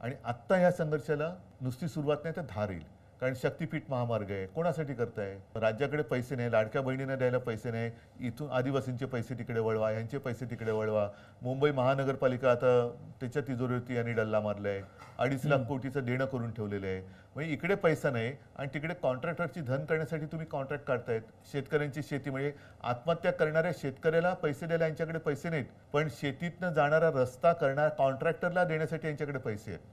आणि आत्ता ह्या संघर्षाला नुसती सुरुवात नाही तर धार येईल. कारण शक्तीपीठ महामार्ग आहे, कोणासाठी करताय? राज्याकडे पैसे नाही, लाडक्या बहिणींना द्यायला पैसे नाही, इथून आदिवासींचे पैसे तिकडे वळवा, ह्यांचे पैसे तिकडे वळवा. मुंबई महानगरपालिका आता त्याच्या तिजोरीवरती यांनी डल्ला मारलाय, 2.5 लाख कोटीचं देणं करून ठेवलेलं आहे. म्हणजे इकडे पैसा नाही आणि तिकडे कॉन्ट्रॅक्टरची धन करण्यासाठी तुम्ही कॉन्ट्रॅक्ट काढतायत. शेतकऱ्यांची शेती म्हणजे आत्महत्या करणाऱ्या शेतकऱ्याला पैसे द्यायला यांच्याकडे पैसे नाहीत, पण शेतीतनं जाणारा रस्ता करणाऱ्या कॉन्ट्रॅक्टरला देण्यासाठी यांच्याकडे पैसे आहेत.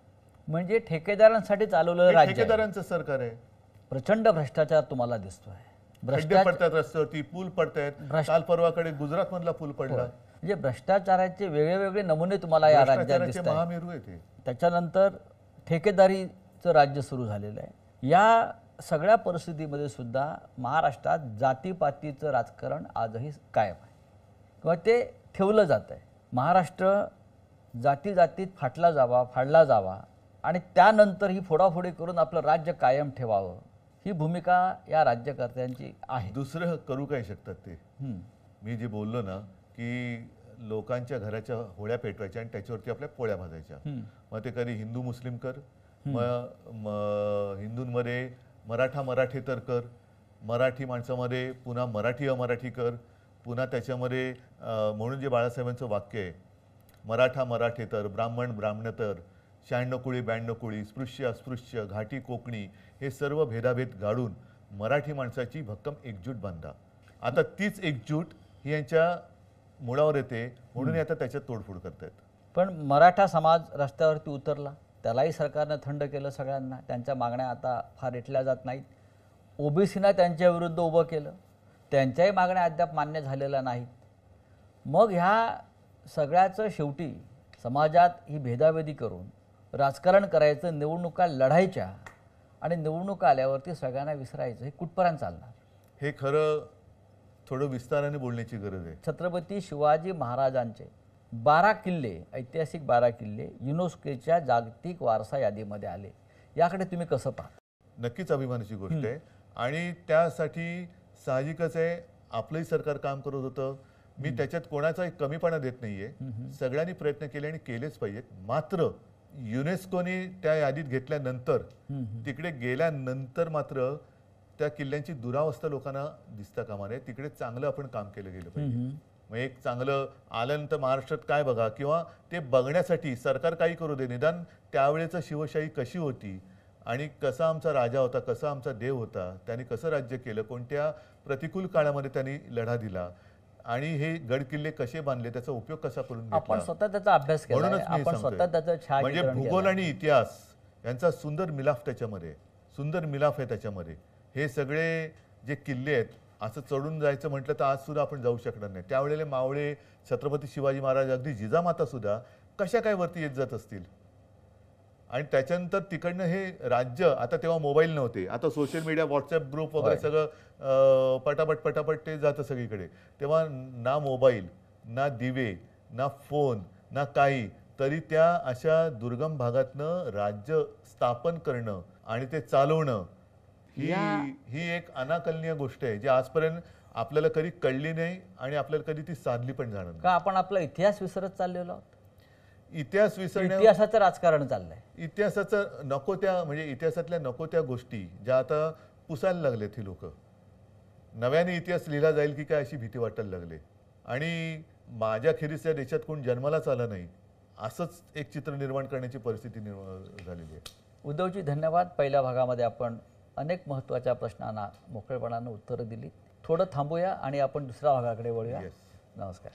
म्हणजे ठेकेदारांसाठी चालवलेलं हे राज्य आहे. ठेकेदारांचं सरकार आहे. प्रचंड भ्रष्टाचार तुम्हाला दिसतोय. खड्डे पडतात रस्त्यावरती, पूल पडतायत. काल परवाकडे गुजरात मधला पूल पडला. म्हणजे भ्रष्टाचाराचे वेगळे वेगळे नमुने तुम्हाला या राज्यात भ्रष्टाचाराचे दिसतात. महामेरू आहे ते. त्याच्यानंतर ठेकेदारीचं राज्य सुरू झालेलं आहे. या सगळ्या परिस्थितीमध्ये सुद्धा महाराष्ट्रात जातीपातीचं राजकारण आजही कायम आहे किंवा ते ठेवलं जात आहे. महाराष्ट्र जाती जातीत फाडला जावा आणि त्यानंतर ही फोडाफोडी करून आपलं राज्य कायम ठेवावं, ही भूमिका या राज्यकर्त्यांची आहे. दुसरं करू काय शकतात ते? मी जे बोललो ना की लोकांच्या घराच्या होळ्या पेटवायच्या आणि त्याच्यावरती आपल्या पोळ्या भाजायच्या. मग ते कधी हिंदू मुस्लिम कर, मग हिंदूंमध्ये मराठेतर कर, मराठी माणसामध्ये पुन्हा मराठी अमराठी कर, पुन्हा त्याच्यामध्ये म्हणून जे बाळासाहेबांचं वाक्य आहे, मराठेतर, ब्राह्मणेतर, 96 कुळी 92 कुळी, स्पृश्य अस्पृश्य, घाटी कोकणी, हे सर्व भेदाभेद गाडून मराठी माणसाची भक्कम एकजूट बांधा. आता तीच एकजूट ही यांच्या मुळावर येते म्हणून आता त्याच्यात तोडफोड करतायत. पण मराठा समाज रस्त्यावरती उतरला, त्यालाही सरकारनं थंड केलं सगळ्यांना. त्यांच्या मागण्या आता फार रेटल्या जात नाहीत. ओबीसीना त्यांच्या विरुद्ध उभं केलं, त्यांच्याही मागण्या अद्याप मान्य झालेल्या नाहीत. मग ह्या सगळ्याचं शेवटी समाजात ही भेदाभेदी करून राजकारण करायचं, निवडणुका लढायच्या आणि निवडणुका आल्यावरती सगळ्यांना विसरायचं, हे कुठपर्यंत चालणार? हे खरं थोडं विस्ताराने बोलण्याची गरज आहे. छत्रपती शिवाजी महाराजांचे 12 किल्ले, ऐतिहासिक 12 किल्ले युनेस्कोच्या जागतिक वारसा यादीमध्ये आले. याकडे तुम्ही कसं पाहता? नक्कीच अभिमानाची गोष्ट आहे आणि त्यासाठी साहजिकच आहे आपलंही सरकार काम करत होतं. मी त्याच्यात कोणाचाही कमीपणा देत नाहीये. सगळ्यांनी प्रयत्न केले आणि केलेच पाहिजेत. मात्र युनेस्कोने त्या यादीत घेतल्यानंतर तिकडे गेल्यानंतर मात्र त्या किल्ल्यांची दुरावस्था लोकांना दिसता कामा नये. तिकडे चांगलं आपण काम केलं गेलं पाहिजे. मग एक चांगलं आल्यानंतर महाराष्ट्रात काय बघा किंवा ते बघण्यासाठी सरकार काही करू दे, निदान त्यावेळेचं शिवशाही कशी होती आणि कसा आमचा राजा होता, कसा आमचा देव होता, त्यांनी कसं राज्य केलं, कोणत्या प्रतिकूल काळामध्ये त्यांनी लढा दिला आणि हे गड किल्ले कसे बांधले, त्याचा उपयोग कसा करून घेतला. आपण स्वतः त्याचा अभ्यास केला, म्हणूनच मी आपण स्वतः त्याचं सांगतोय म्हणजे छायाचित्रण भूगोल केलं. आणि इतिहास यांचा सुंदर मिलाफ त्याच्यामध्ये, सुंदर मिलाफ आहे त्याच्यामध्ये. हे सगळे जे किल्ले आहेत असं चढून जायचं म्हटलं तर आज सुद्धा आपण जाऊ शकणार नाही. त्यावेळेला मावळे, छत्रपती शिवाजी महाराज, अगदी जिजामाता सुद्धा कशा काय वरती येत जात असतील. आणि त्याच्यानंतर तिकडनं हे राज्य, आता तेव्हा मोबाईल नव्हते, आता सोशल मीडिया, व्हॉट्सअप ग्रुप वगैरे सगळं पटापट ते जातं सगळीकडे. तेव्हा ना मोबाईल, ना दिवे, ना फोन, ना काही, तरी त्या अशा दुर्गम भागातनं राज्य स्थापन करणं आणि ते चालवणं ही एक अनाकलनीय गोष्ट आहे जी आजपर्यंत आपल्याला कधी कळली नाही आणि आपल्याला कधी ती साधली पण जाणार नाही. का आपण आपला इतिहास विसरत चाललेलो आहोत? इतिहास विसरण्या, इतिहासाचं राजकारण चाललंय. इतिहासाचं नको त्या, म्हणजे इतिहासातल्या नको त्या गोष्टी ज्या आता पुसायला लागलेत ही लोक. नव्याने इतिहास लिहिला जाईल की काय अशी भीती वाटायला लागली. आणि माझ्या खेरीस या देशात कोण जन्मालाच आला नाही असंच एक चित्र निर्माण करण्याची परिस्थिती निर्माण झालेली आहे. उद्धवजी धन्यवाद. पहिल्या भागामध्ये आपण अनेक महत्त्वाच्या प्रश्नांना मोकळेपणानं उत्तरं दिली. थोडं थांबूया आणि आपण दुसऱ्या भागाकडे वळूया. Yes. नमस्कार.